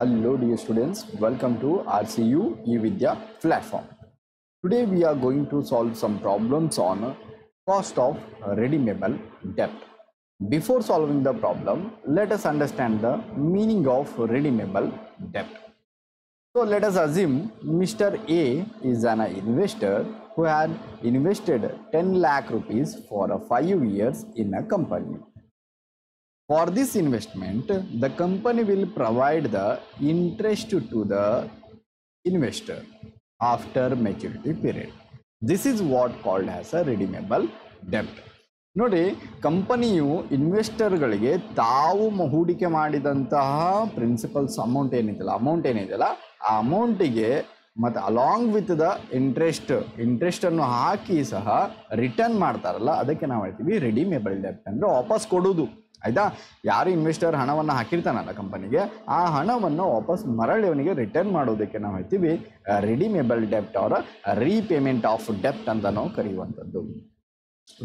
Hello dear students, welcome to RCU eVidya platform. Today we are going to solve some problems on cost of redeemable debt. Before solving the problem, let us understand the meaning of redeemable debt. So let us assume Mr. A is an investor who had invested 10 lakh rupees for 5 years in a company. For this investment, the company will provide the interest to the investor after maturity period. This is what called as a redeemable debt. ನೋಡಿ, ಕಂಪನಿಯು ಇನ್ವೆಸ್ಟರ್ಗಳಿಗೆ ತಾವು ಹೂಡಿಕೆ ಮಾಡಿದಂತಹ principles amount ಏನಿದೆಯಲ್ಲ ಆ ಅಮೌಂಟಿಗೆ ಮತ್ತು along with the ಇಂಟ್ರೆಸ್ಟನ್ನು ಹಾಕಿ ಸಹ return ಮಾಡ್ತಾರಲ್ಲ, ಅದಕ್ಕೆ ನಾವು ಹೇಳ್ತೀವಿ ರೆಡಿಮೇಬಲ್ ಡೆಪ್ಟ್ ಅಂದರೆ ವಾಪಸ್ ಕೊಡೋದು. ಆಯಿತಾ? ಯಾರು ಇನ್ವೆಸ್ಟರ್ ಹಣವನ್ನು ಹಾಕಿರ್ತಾನಲ್ಲ ಕಂಪನಿಗೆ, ಆ ಹಣವನ್ನು ವಾಪಸ್ ಮರಳಿ ಅವನಿಗೆ ರಿಟರ್ನ್ ಮಾಡೋದಕ್ಕೆ ನಾವು ಹೇಳ್ತೀವಿ ರೆಡಿಮೇಬಲ್ ಡೆಪ್ಟ್ ಆರ್ ರೀಪೇಮೆಂಟ್ ಆಫ್ ಡೆಪ್ಟ್ ಅಂತ ನಾವು ಕರೆಯುವಂಥದ್ದು.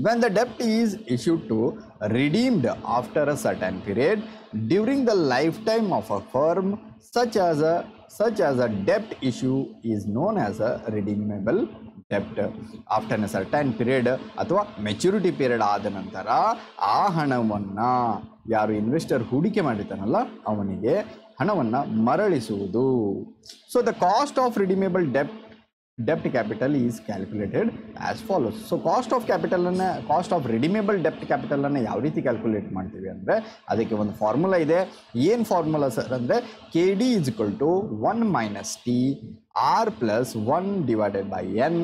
When the debt is issued to redeemed after a certain period during the lifetime of a firm, such as a debt issue is known as a redeemable debt. After a certain period ಅಥವಾ maturity period ಆದ ನಂತರ ಆ ಹಣವನ್ನು ಯಾರು investor ಹೂಡಿಕೆ ಮಾಡಿರ್ತಾನಲ್ಲ ಅವನಿಗೆ ಹಣವನ್ನು ಮರಳಿಸುವುದು. So the cost of redeemable debt capital is calculated as follows. So cost of redeemable debt capital ಅನ್ನು ಯಾವ ರೀತಿ ಕ್ಯಾಲ್ಕುಲೇಟ್ ಮಾಡ್ತೀವಿ ಅಂದರೆ ಅದಕ್ಕೆ ಒಂದು ಫಾರ್ಮುಲಾ ಇದೆ. ಏನು ಫಾರ್ಮುಲಾ ಸರ್ ಅಂದರೆ KD is equal to 1 minus T R plus 1 divided by N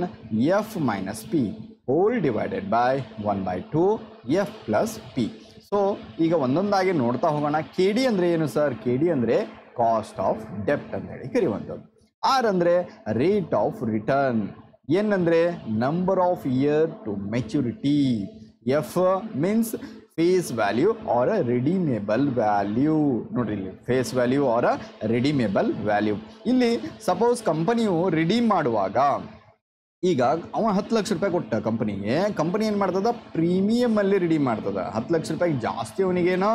F minus P whole divided by 1 by 2 F plus P. So ಈಗ ಒಂದೊಂದಾಗಿ ನೋಡ್ತಾ ಹೋಗೋಣ. KD ಅಂದರೆ ಏನು ಸರ್? KD ಅಂದರೆ ಕಾಸ್ಟ್ ಆಫ್ ಡೆಪ್ಟ್ ಅಂತ ಹೇಳಿ ಕರೆಯುವಂಥದ್ದು. ಆರ್ ಅಂದರೆ ರೇಟ್ ಆಫ್ ರಿಟರ್ನ್, ಎನ್ ಅಂದರೆ number of year to maturity, F means face value or a redeemable value. ನೋಡ್ರಿ ಇಲ್ಲಿ face value or a redeemable value. ಇಲ್ಲಿ ಸಪೋಸ್ ಕಂಪನಿಯು ರಿಡೀಮ್ ಮಾಡುವಾಗ ಈಗ ಅವ 10 ಲಕ್ಷ ರೂಪಾಯಿ ಕೊಟ್ಟ ಕಂಪನಿಗೆ, ಕಂಪನಿ ಏನು ಮಾಡ್ತದ ಪ್ರೀಮಿಯಮಲ್ಲಿ ರಿಡೀಮ್ ಮಾಡ್ತದ. 10 ಲಕ್ಷ ರೂಪಾಯಿಗೆ ಜಾಸ್ತಿ ಅವನಿಗೇನೋ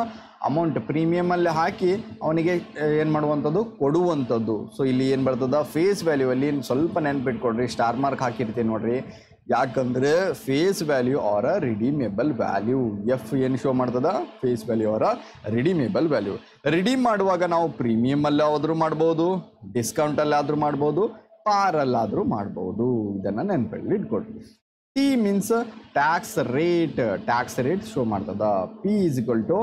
ಅಮೌಂಟ್ ಪ್ರೀಮಿಯಮಲ್ಲಿ ಹಾಕಿ ಅವನಿಗೆ ಏನು ಮಾಡುವಂಥದ್ದು, ಕೊಡುವಂಥದ್ದು. ಸೊ ಇಲ್ಲಿ ಏನು ಬರ್ತದ ಫೇಸ್ ವ್ಯಾಲ್ಯೂ ಅಲ್ಲಿ ಸ್ವಲ್ಪ ನೆನ್ಪಿಟ್ಕೊಡ್ರಿ, ಸ್ಟಾರ್ ಮಾರ್ಕ್ ಹಾಕಿರ್ತೀನಿ ನೋಡ್ರಿ. ಯಾಕಂದರೆ face value or a redeemable value. F ಏನು ಶೋ ಮಾಡ್ತದ? Face value or a redeemable value. Redeem ಮಾಡುವಾಗ ನಾವು ಪ್ರೀಮಿಯಮಲ್ಲಿ ಆದರೂ ಮಾಡ್ಬೋದು, ಡಿಸ್ಕೌಂಟಲ್ಲಾದರೂ ಮಾಡ್ಬೋದು, ಪಾರಲ್ಲಾದರೂ ಮಾಡ್ಬೋದು. ಇದನ್ನು ನೆನಪಲ್ಲಿ ಇಟ್ಕೊಡ್ರಿ. T means tax rate show ಮಾಡ್ತದ. P is equal to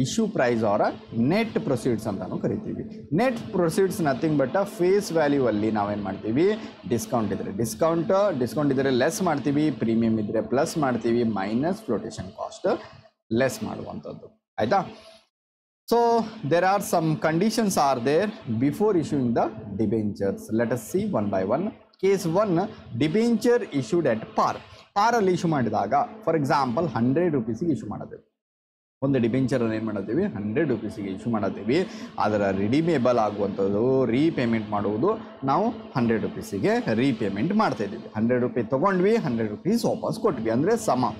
issue price or net proceeds ಅಂತಾನು ಕರಿತೀವಿ. Net proceeds nothing but face value ಅಲ್ಲಿ ನಾವೇನು ಮಾಡ್ತೀವಿ, ಡಿಸ್ಕೌಂಟ್ ಇದ್ದರೆ ಲೆಸ್ ಮಾಡ್ತೀವಿ, ಪ್ರೀಮಿಯಂ ಇದ್ದರೆ ಪ್ಲಸ್ ಮಾಡ್ತೀವಿ, ಮೈನಸ್ ಫ್ಲೋಟೇಷನ್ ಕಾಸ್ಟ್ ಲೆಸ್ ಮಾಡುವಂಥದ್ದು. ಆಯಿತಾ? So there are some conditions are there before issuing the debentures. Let us see one by one. Case 1, debenture issued at par. Par ಅಲ್ಲಿ issue ಮಾಡಿದಾಗ for example 100 ರೂಪೀಸಿಗೆ issue ಮಾಡೋದು. ಒಂದು ಡಿಬೆಂಚರನ್ನು ಏನು ಮಾಡತ್ತೀವಿ, 100 ರೂಪೀಸಿಗೆ issue ಮಾಡತ್ತೀವಿ. ಅದರ ರಿಡೀಮೇಬಲ್ ಆಗುವಂಥದ್ದು repayment ಮಾಡುವುದು ನಾವು 100 ರೂಪೀಸಿಗೆ ರೀಪೇಮೆಂಟ್ ಮಾಡ್ತಾ ಇದ್ದೀವಿ. 100 ರೂಪಾಯಿ ತೊಗೊಂಡ್ವಿ, 100 ರೂಪೀಸ್ ವಾಪಸ್ ಕೊಟ್ವಿ ಅಂದರೆ ಸಮ.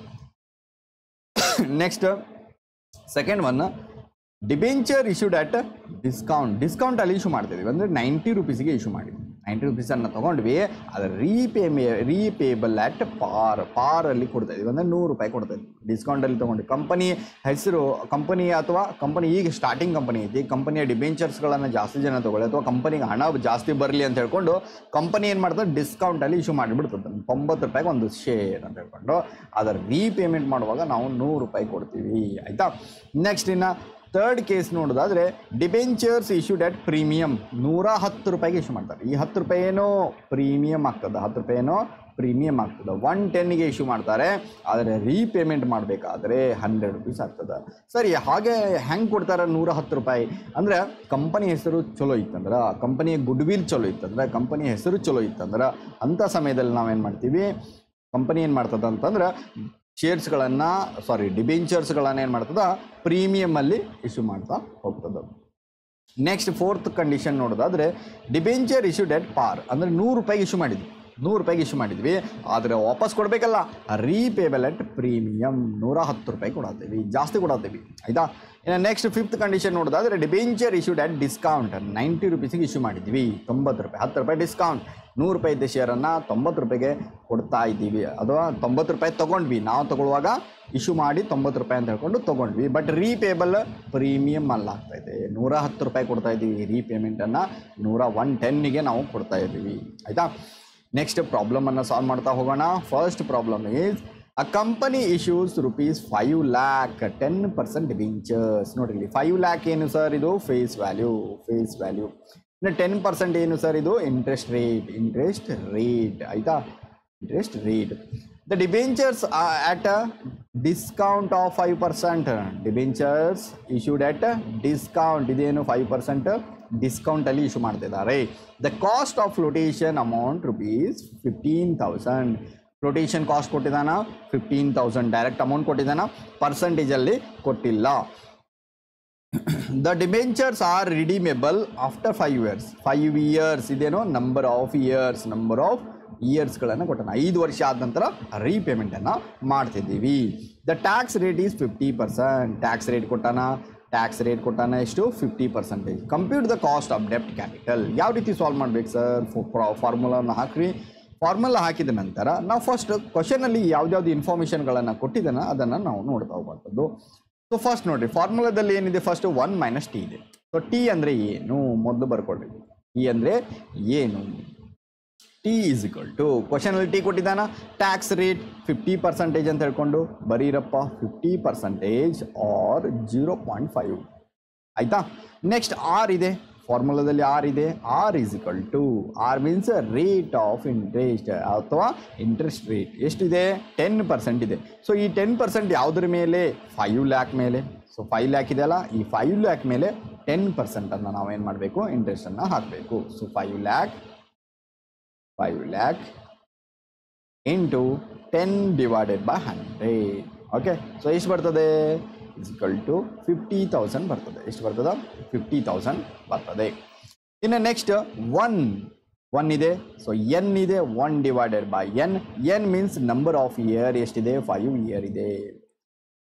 Next second one, debenture issued at discount ಅಲ್ಲಿ ಇಶ್ಯೂ ಮಾಡ್ತಿದ್ದೀವಿ ಅಂದರೆ 90 ರೂಪೀಸಿಗೆ ಇಶ್ಯೂ ಮಾಡಿದ್ವಿ. 90 ರೂಪೀಸನ್ನು ತೊಗೊಂಡ್ವಿ, ಅದರ ರೀಪೇಬಲ್ ಅಟ್ ಪಾರಲ್ಲಿ ಕೊಡ್ತಾ ಇದ್ದೀವಿ ಅಂದರೆ 100 ರೂಪಾಯಿ ಕೊಡ್ತಾ ಇದ್ವಿ. ಡಿಸ್ಕೌಂಟಲ್ಲಿ ತೊಗೊಂಡು ಕಂಪನಿ ಅಥವಾ ಕಂಪನಿ ಈಗ ಸ್ಟಾರ್ಟಿಂಗ್ ಕಂಪನಿ ಐತಿ, ಕಂಪನಿಯ ಡಿಬೆಂಚರ್ಸ್ಗಳನ್ನು ಜಾಸ್ತಿ ಜನ ತೊಗೊಳ್ಳಿ ಅಥವಾ ಕಂಪನಿಗೆ ಹಣ ಜಾಸ್ತಿ ಬರಲಿ ಅಂತ ಹೇಳ್ಕೊಂಡು ಕಂಪನಿ ಏನು ಮಾಡ್ತದೆ, ಡಿಸ್ಕೌಂಟಲ್ಲಿ ಇಶ್ಯೂ ಮಾಡಿಬಿಡ್ತದೆ. 90 ರೂಪಾಯಿಗೆ ಒಂದು ಶೇರ್ ಅಂತ ಹೇಳ್ಕೊಂಡು ಅದರ ರೀಪೇಮೆಂಟ್ ಮಾಡುವಾಗ ನಾವು 100 ರೂಪಾಯಿ ಕೊಡ್ತೀವಿ. ಆಯಿತಾ? ನೆಕ್ಸ್ಟ್ ಇನ್ನು ಥರ್ಡ್ ಕೇಸ್ ನೋಡೋದಾದರೆ ಡಿಬೆಂಚರ್ಸ್ ಇಶ್ಯೂಡ್ ಅಟ್ ಪ್ರೀಮಿಯಮ್ 110 ರೂಪಾಯಿಗೆ ಇಶ್ಯೂ ಮಾಡ್ತಾರೆ. ಈ 10 ರೂಪಾಯಿ ಏನೋ ಪ್ರೀಮಿಯಮ್ ಆಗ್ತದೆ, 10 ರೂಪಾಯಿ ಏನೋ ಪ್ರೀಮಿಯಮ್ ಆಗ್ತದೆ. 110ಗೆ ಇಶ್ಯೂ ಮಾಡ್ತಾರೆ, ಆದರೆ ರೀಪೇಮೆಂಟ್ ಮಾಡಬೇಕಾದ್ರೆ 100 ರೂಪೀಸ್ ಆಗ್ತದೆ. ಸರಿ, ಹಾಗೆ ಹೆಂಗೆ ಕೊಡ್ತಾರೆ 110 ರೂಪಾಯಿ ಅಂದರೆ ಕಂಪನಿ ಹೆಸರು ಚಲೋ ಇತ್ತಂದ್ರೆ, ಕಂಪನಿಯ ಗುಡ್ ವಿಲ್ ಚಲೋ ಇತ್ತಂದ್ರೆ, ಕಂಪನಿ ಹೆಸರು ಚಲೋ ಇತ್ತಂದ್ರೆ ಅಂಥ ಸಮಯದಲ್ಲಿ ನಾವೇನು ಮಾಡ್ತೀವಿ, ಕಂಪನಿ ಏನು ಮಾಡ್ತದೆ ಅಂತಂದ್ರೆ ಡಿಬೆಂಚರ್ಸ್ಗಳನ್ನು ಏನು ಮಾಡ್ತದ, ಪ್ರೀಮಿಯಮಲ್ಲಿ ಇಶ್ಯೂ ಮಾಡ್ತಾ ಹೋಗ್ತದೆ. ನೆಕ್ಸ್ಟ್ ಫೋರ್ತ್ ಕಂಡೀಷನ್ ನೋಡೋದಾದರೆ ಡಿಬೆಂಚರ್ ಇಶ್ಯೂಡ್ ಅಟ್ ಪಾರ್ ಅಂದರೆ 100 ರೂಪಾಯಿಗೆ ಇಶ್ಯೂ ಮಾಡಿದ್ವಿ. 100 ಇಶ್ಯೂ ಮಾಡಿದ್ವಿ, ಆದರೆ ವಾಪಸ್ ಕೊಡಬೇಕಲ್ಲ, ರೀಪೇಬಲ್ ಅಟ್ ಪ್ರೀಮಿಯಂ 110 ರೂಪಾಯಿ ಕೊಡತ್ತೀವಿ, ಜಾಸ್ತಿ ಕೊಡತ್ತೀವಿ ಆಯಿತಾ. ಇನ್ನು ನೆಕ್ಸ್ಟ್ ಫಿಫ್ತ್ ಕಂಡೀಷನ್ ನೋಡೋದಾದ್ರೆ ಡಿಬೆಂಚರ್ ಇಶ್ಯೂಡ್ ಅಟ್ ಡಿಸ್ಕೌಂಟ್ 90 ರೂಪೀಸಿಗೆ ಇಶ್ಯೂ ಮಾಡಿದ್ವಿ, 90 ರೂಪಾಯಿ, 10 ರೂಪಾಯಿ ಡಿಸ್ಕೌಂಟ್, 100 ರೂಪಾಯಿ ಇದ್ದ ಶೇರನ್ನು 90 ರೂಪಾಯಿಗೆ ಕೊಡ್ತಾ ಇದ್ದೀವಿ, ಅಥವಾ 90 ರೂಪಾಯಿ ತೊಗೊಂಡ್ವಿ, ನಾವು ತೊಗೊಳ್ಳುವಾಗ ಇಶ್ಯೂ ಮಾಡಿ 90 ರೂಪಾಯಿ ಅಂತ ಹೇಳ್ಕೊಂಡು ತೊಗೊಂಡ್ವಿ. ಬಟ್ ರೀಪೇಬಲ್ ಪ್ರೀಮಿಯಮ್ ಅಲ್ಲಿ ಆಗ್ತಾಯಿದೆ, 110 ರೂಪಾಯಿ ಕೊಡ್ತಾ ಇದ್ದೀವಿ, ರೀಪೇಮೆಂಟನ್ನು 110ಗೆ ನಾವು ಕೊಡ್ತಾ ಇದ್ದೀವಿ ಆಯಿತಾ. ನೆಕ್ಸ್ಟ್ ಪ್ರಾಬ್ಲಮನ್ನು ಸಾಲ್ವ್ ಮಾಡ್ತಾ ಹೋಗೋಣ. First problem is a company issues ₹5 lakh 10% debentures. ನೋಡಿರಿ 5 lakh ಏನು ಸರ್, ಇದು ಫೇಸ್ ವ್ಯಾಲ್ಯೂ. ಇನ್ನು 10% ಏನು ಸರ್, ಇದು ಇಂಟ್ರೆಸ್ಟ್ ರೇಟ್ ಆಯಿತಾ, interest rate. The debentures at a discount of 5%, debentures issued at discount, ಇದೇನು 5% ಡಿಸ್ಕೌಂಟಲ್ಲಿ ಇಶ್ಯೂ ಮಾಡ್ತಿದ್ದಾರೆ. The cost of flotation amount ₹15,000. Flotation cost ಕೊಟ್ಟಿದ್ದಾನ 15,000, ಡೈರೆಕ್ಟ್ ಅಮೌಂಟ್ ಕೊಟ್ಟಿದ್ದಾನ, ಪರ್ಸೆಂಟೇಜಲ್ಲಿ ಕೊಟ್ಟಿಲ್ಲ. The debentures are redeemable after 5 years. 5 years ಇದೇನೋ number of ಇಯರ್ಸ್ಗಳನ್ನು ಕೊಟ್ಟಾನ, 5 ವರ್ಷ ಆದ ನಂತರ ರೀಪೇಮೆಂಟನ್ನು ಮಾಡ್ತಿದ್ದೀವಿ. The tax rate is 50%, tax rate ಕೊಟ್ಟಾನ ಎಷ್ಟು, 50%. ಕಂಪ್ಯೂಟ್ ದ ಕಾಸ್ಟ್ ಆಫ್ ಡೆಪ್ಟ್ ಕ್ಯಾಪಿಟಲ್. ಯಾವ ರೀತಿ ಸಾಲ್ವ್ ಮಾಡ್ಬೇಕು ಸರ್, ಫಾರ್ಮುಲಾನ ಹಾಕ್ರಿ. ಫಾರ್ಮುಲಾ ಹಾಕಿದ ನಂತರ ನಾವು ಫಸ್ಟ್ ಕ್ವಶನಲ್ಲಿ ಯಾವ್ದಾವ್ದು ಇನ್ಫಾರ್ಮೇಷನ್ಗಳನ್ನು ಕೊಟ್ಟಿದ್ದಾನ ಅದನ್ನು ನಾವು ನೋಡ್ತಾ ಹೋಗುವಂಥದ್ದು. ಸೊ ಫಸ್ಟ್ ನೋಡಿರಿ, ಫಾರ್ಮುಲಾದಲ್ಲಿ ಏನಿದೆ, ಫಸ್ಟ್ 1 - t ಇದೆ. ಸೊ ಟಿ ಅಂದರೆ ಏನು ಮೊದಲು ಬರ್ಕೊಳ್ರಿ, ಟಿ ಅಂದರೆ ಏನು, ಟಿ ಈಸ್ ಈಕ್ವಲ್ ಟು, ಕ್ವಶನಲ್ಲಿ ಟಿ ಕೊಟ್ಟಿದ್ದಾನ, ಟ್ಯಾಕ್ಸ್ ರೇಟ್ 50% ಅಂತ ಹೇಳ್ಕೊಂಡು ಬರೀರಪ್ಪ, 50% ಆರ್ 0.5 ಆಯಿತಾ. ನೆಕ್ಸ್ಟ್ ಆರ್ ಇದೆ, ಫಾರ್ಮುಲಾದಲ್ಲಿ ಆರ್ ಇದೆ, R is equal to, R means rate of interest ಅಥವಾ ಇಂಟ್ರೆಸ್ಟ್ ರೇಟ್ ಎಷ್ಟಿದೆ, 10% ಇದೆ. ಸೊ ಈ 10% ಯಾವುದ್ರ ಮೇಲೆ, 5 lakh ಮೇಲೆ. ಸೊ 5 lakh ಇದೆಯಲ್ಲ, ಈ 5 lakh ಮೇಲೆ 10%ಅನ್ನು ನಾವೇನು ಮಾಡಬೇಕು, ಇಂಟ್ರೆಸ್ಟನ್ನು ಹಾಕಬೇಕು. So 5 lakh into 10 divided by 100. Okay, so ಎಷ್ಟು ಬರ್ತದೆ, ಇಸ್ ಈಕ್ವಲ್ ಟು 50,000 ಬರ್ತದೆ. ಎಷ್ಟು ಬರ್ತದೆ, 50,000 ಬರ್ತದೆ. ಇನ್ನು ನೆಕ್ಸ್ಟ್ ಒನ್ ಇದೆ, ಸೊ ಎನ್ ಇದೆ, 1 divided by N means number of year ಎಷ್ಟಿದೆ, 5 year ಇದೆ,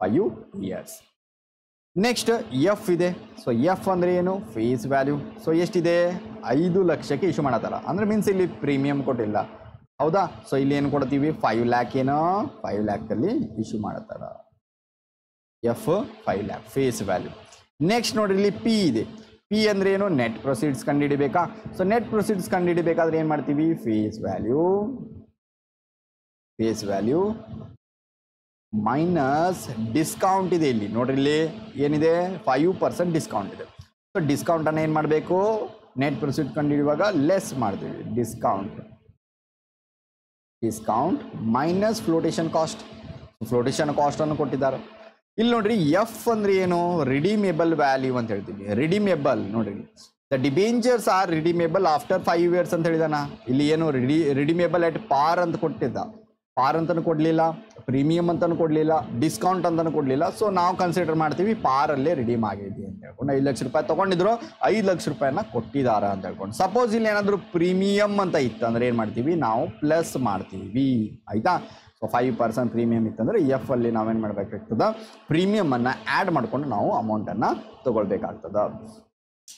5 years. ನೆಕ್ಸ್ಟ್ ಎಫ್ ಇದೆ, ಸೊ ಎಫ್ ಅಂದರೆ ಏನು, ಫೇಸ್ ವ್ಯಾಲ್ಯೂ. ಸೊ ಎಷ್ಟಿದೆ, 5 ಲಕ್ಷಕ್ಕೆ ಇಶ್ಯೂ ಮಾಡತ್ತಾರ, ಅಂದರೆ ಮೀನ್ಸ್ ಇಲ್ಲಿ ಪ್ರೀಮಿಯಂ ಕೊಟ್ಟಿಲ್ಲ, ಹೌದಾ. ಸೊ ಇಲ್ಲಿ ಏನು ಕೊಡ್ತೀವಿ, 5 lakh ಏನೋ 5 lakhಲ್ಲಿ ಇಶ್ಯೂ ಮಾಡತ್ತಾರ, F 5 lakh face value. Next ನೋಡ್ರಿ, ಇಲ್ಲಿ ಪಿ ಇದೆ, ಪಿ ಅಂದರೆ ಏನು, ನೆಟ್ ಪ್ರೊಸೀಡ್ಸ್ ಕಂಡುಹಿಡಿಬೇಕಾ. ಸೊ ನೆಟ್ ಪ್ರೊಸೀಡ್ಸ್ ಕಂಡುಹಿಡಿಬೇಕಾದ್ರೆ ಏನು ಮಾಡ್ತೀವಿ, ಫೇಸ್ ವ್ಯಾಲ್ಯೂ ಮೈನಸ್ ಡಿಸ್ಕೌಂಟ್ ಇದೆ. ಇಲ್ಲಿ ನೋಡ್ರಿ, ಇಲ್ಲಿ ಏನಿದೆ, 5% ಡಿಸ್ಕೌಂಟ್ ಇದೆ. ಸೊ ಡಿಸ್ಕೌಂಟನ್ನು ಏನು ಮಾಡಬೇಕು, ನೆಟ್ ಪ್ರೊಸೀಡ್ ಕಂಡುಹಿಡಿಯುವಾಗ ಲೆಸ್ ಮಾಡ್ತೀವಿ, ಡಿಸ್ಕೌಂಟ್ ಮೈನಸ್ ಫ್ಲೋಟೇಷನ್ ಕಾಸ್ಟನ್ನು ಕೊಟ್ಟಿದ್ದಾರೆ. ಇಲ್ಲಿ ನೋಡ್ರಿ, ಎಫ್ ಅಂದ್ರೆ ಏನು, ರಿಡೀಮೇಬಲ್ ವ್ಯಾಲ್ಯೂ ಅಂತ ಹೇಳ್ತೀವಿ. ರಿಡೀಮೇಬಲ್ ನೋಡ್ರಿ, the debentures are redeemable after 5 years ಅಂತ ಹೇಳಿದಾನ. ಇಲ್ಲಿ ಏನು ರಿಡೀಮೇಬಲ್ ಅಟ್ ಪಾರ್ ಅಂತ ಕೊಟ್ಟಿದ್ದ, ಪಾರ್ ಅಂತಲೂ ಕೊಡಲಿಲ್ಲ, ಪ್ರೀಮಿಯಂ ಅಂತಲೂ ಕೊಡಲಿಲ್ಲ, ಡಿಸ್ಕೌಂಟ್ ಅಂತಲೂ ಕೊಡಲಿಲ್ಲ. ಸೊ ನಾವು ಕನ್ಸಿಡರ್ ಮಾಡ್ತೀವಿ ಪಾರಲ್ಲೇ ರಿಡೀಮ್ ಆಗಿದೆ ಅಂತ ಹೇಳ್ಕೊಂಡು 5 ಲಕ್ಷ ರೂಪಾಯಿ ತೊಗೊಂಡಿದ್ರು, 5 ಲಕ್ಷ ರೂಪಾಯಿನ ಕೊಟ್ಟಿದ್ದಾರೆ ಅಂತ ಹೇಳ್ಕೊಂಡು. ಸಪೋಸ್ ಇಲ್ಲಿ ಏನಾದರೂ ಪ್ರೀಮಿಯಂ ಅಂತ ಇತ್ತು ಅಂದರೆ ಏನು ಮಾಡ್ತೀವಿ, ನಾವು ಪ್ಲಸ್ ಮಾಡ್ತೀವಿ ಆಯಿತಾ. ಸೊ 5% ಪ್ರೀಮಿಯಂ ಇತ್ತಂದರೆ ಎಫ್ ಅಲ್ಲಿ ನಾವೇನು ಮಾಡಬೇಕಾಗ್ತದೆ, ಪ್ರೀಮಿಯಮನ್ನು ಆ್ಯಡ್ ಮಾಡಿಕೊಂಡು ನಾವು ಅಮೌಂಟನ್ನು ತೊಗೊಳ್ಬೇಕಾಗ್ತದೆ.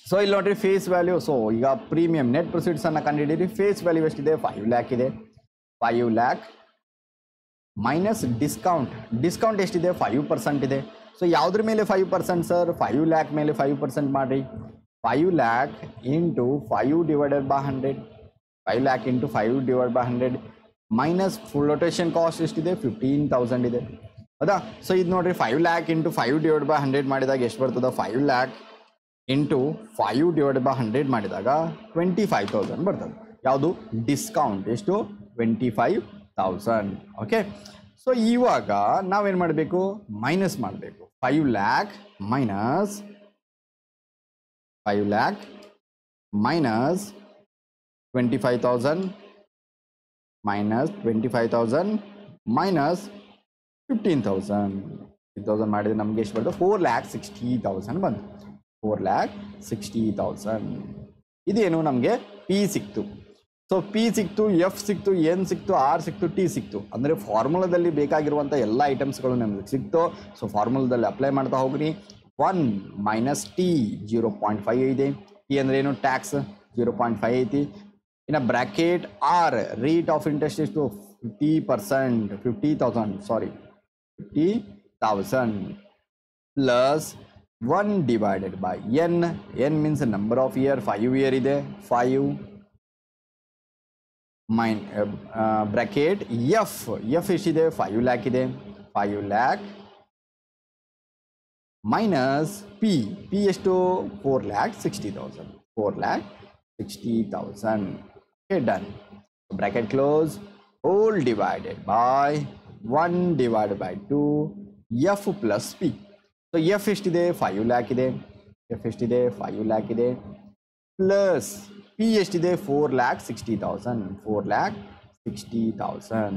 ಸೊ ಇಲ್ಲಿ ನೋಡ್ರಿ, ಫೇಸ್ ವ್ಯಾಲ್ಯೂ. ಸೊ ಈಗ ಪ್ರೀಮಿಯಂ ನೆಟ್ ಪ್ರೊಸೀಡ್ಸನ್ನು ಕಂಡುಹಿಡಿಯಿರಿ. ಫೇಸ್ ವ್ಯಾಲ್ಯೂ ಎಷ್ಟಿದೆ, 5 lakh ಇದೆ. 5 lakh ಮೈನಸ್ ಡಿಸ್ಕೌಂಟ್ ಎಷ್ಟಿದೆ, 5% ಇದೆ. ಸೊ ಯಾವುದ್ರ ಮೇಲೆ 5% ಸರ್, 5 lakh ಮೇಲೆ 5% ಮಾಡಿರಿ. 5 lakh into 5 divided by 100, 5 lakh into 5 divided by 100 minus flotation cost ಎಷ್ಟಿದೆ, 15,000 ಇದೆ, ಹೌದಾ. ಸೊ ಇದು ನೋಡ್ರಿ, 5 lakh ಇಂಟು 5 divided by 100 ಮಾಡಿದಾಗ ಎಷ್ಟು ಬರ್ತದೆ, 5 lakh ಇಂಟು 5 divided by 100 ಮಾಡಿದಾಗ 25,000 ಬರ್ತದೆ. ಯಾವುದು, ಡಿಸ್ಕೌಂಟ್ ಎಷ್ಟು, 25,000. ಓಕೆ, ಸೊ ಇವಾಗ ನಾವೇನು ಮಾಡಬೇಕು, ಮೈನಸ್ ಮಾಡಬೇಕು. 5 lakh ಮೈನಸ್ 25,000 ಮೈನಸ್ 15,000 ಮಾಡಿದ್ರೆ ನಮಗೆ ಎಷ್ಟು ಬರ್ತದೆ, 4,60,000 ಬಂತು. 4,60,000 ಇದೇನು ನಮಗೆ ಪಿ ಸಿಕ್ತು. ಸೊ ಪಿ ಸಿಕ್ತು, ಎಫ್ ಸಿಕ್ತು, ಎನ್ ಸಿಕ್ತು, ಆರ್ ಸಿಕ್ತು, ಟಿ ಸಿಕ್ತು. ಅಂದರೆ ಫಾರ್ಮುಲಾದಲ್ಲಿ ಬೇಕಾಗಿರುವಂಥ ಎಲ್ಲ ಐಟಮ್ಸ್ಗಳು ನಮಗೆ ಸಿಕ್ತು. ಸೊ ಫಾರ್ಮುಲಾದಲ್ಲಿ ಅಪ್ಲೈ ಮಾಡ್ತಾ ಹೋಗ್ರಿ. 1 ಮೈನಸ್ ಟಿ 0.5 ಇದೆ. ಟಿ ಅಂದರೆ ಏನು? ಟ್ಯಾಕ್ಸ್ 0.5 ಐತಿ. ಇನ್ನು bracket R rate of interest ಎಷ್ಟು? 50%, 50,000 plus 1 divided by N. N means number of year, 5 year ಇದೆ. 5 ಬ್ರ್ಯಾಕೆಟ್ ಎಫ್ ಎಷ್ಟಿದೆ? 5 ಲ್ಯಾಕ್ ಇದೆ. 5 ಲ್ಯಾಕ್ ಮೈನಸ್ ಪಿ ಎಷ್ಟು? 4,60,000. 4,60,000. Okay, done. Bracket close. Whole divided by 1 divided by 2 f plus p. So f ಎಷ್ಟಿದೆ? 5 lac ಇದೆ. f ಎಷ್ಟಿದೆ? 5 lac ಇದೆ. Plus P ಎಷ್ಟಿದೆ? 4,60,000. 4,60,000.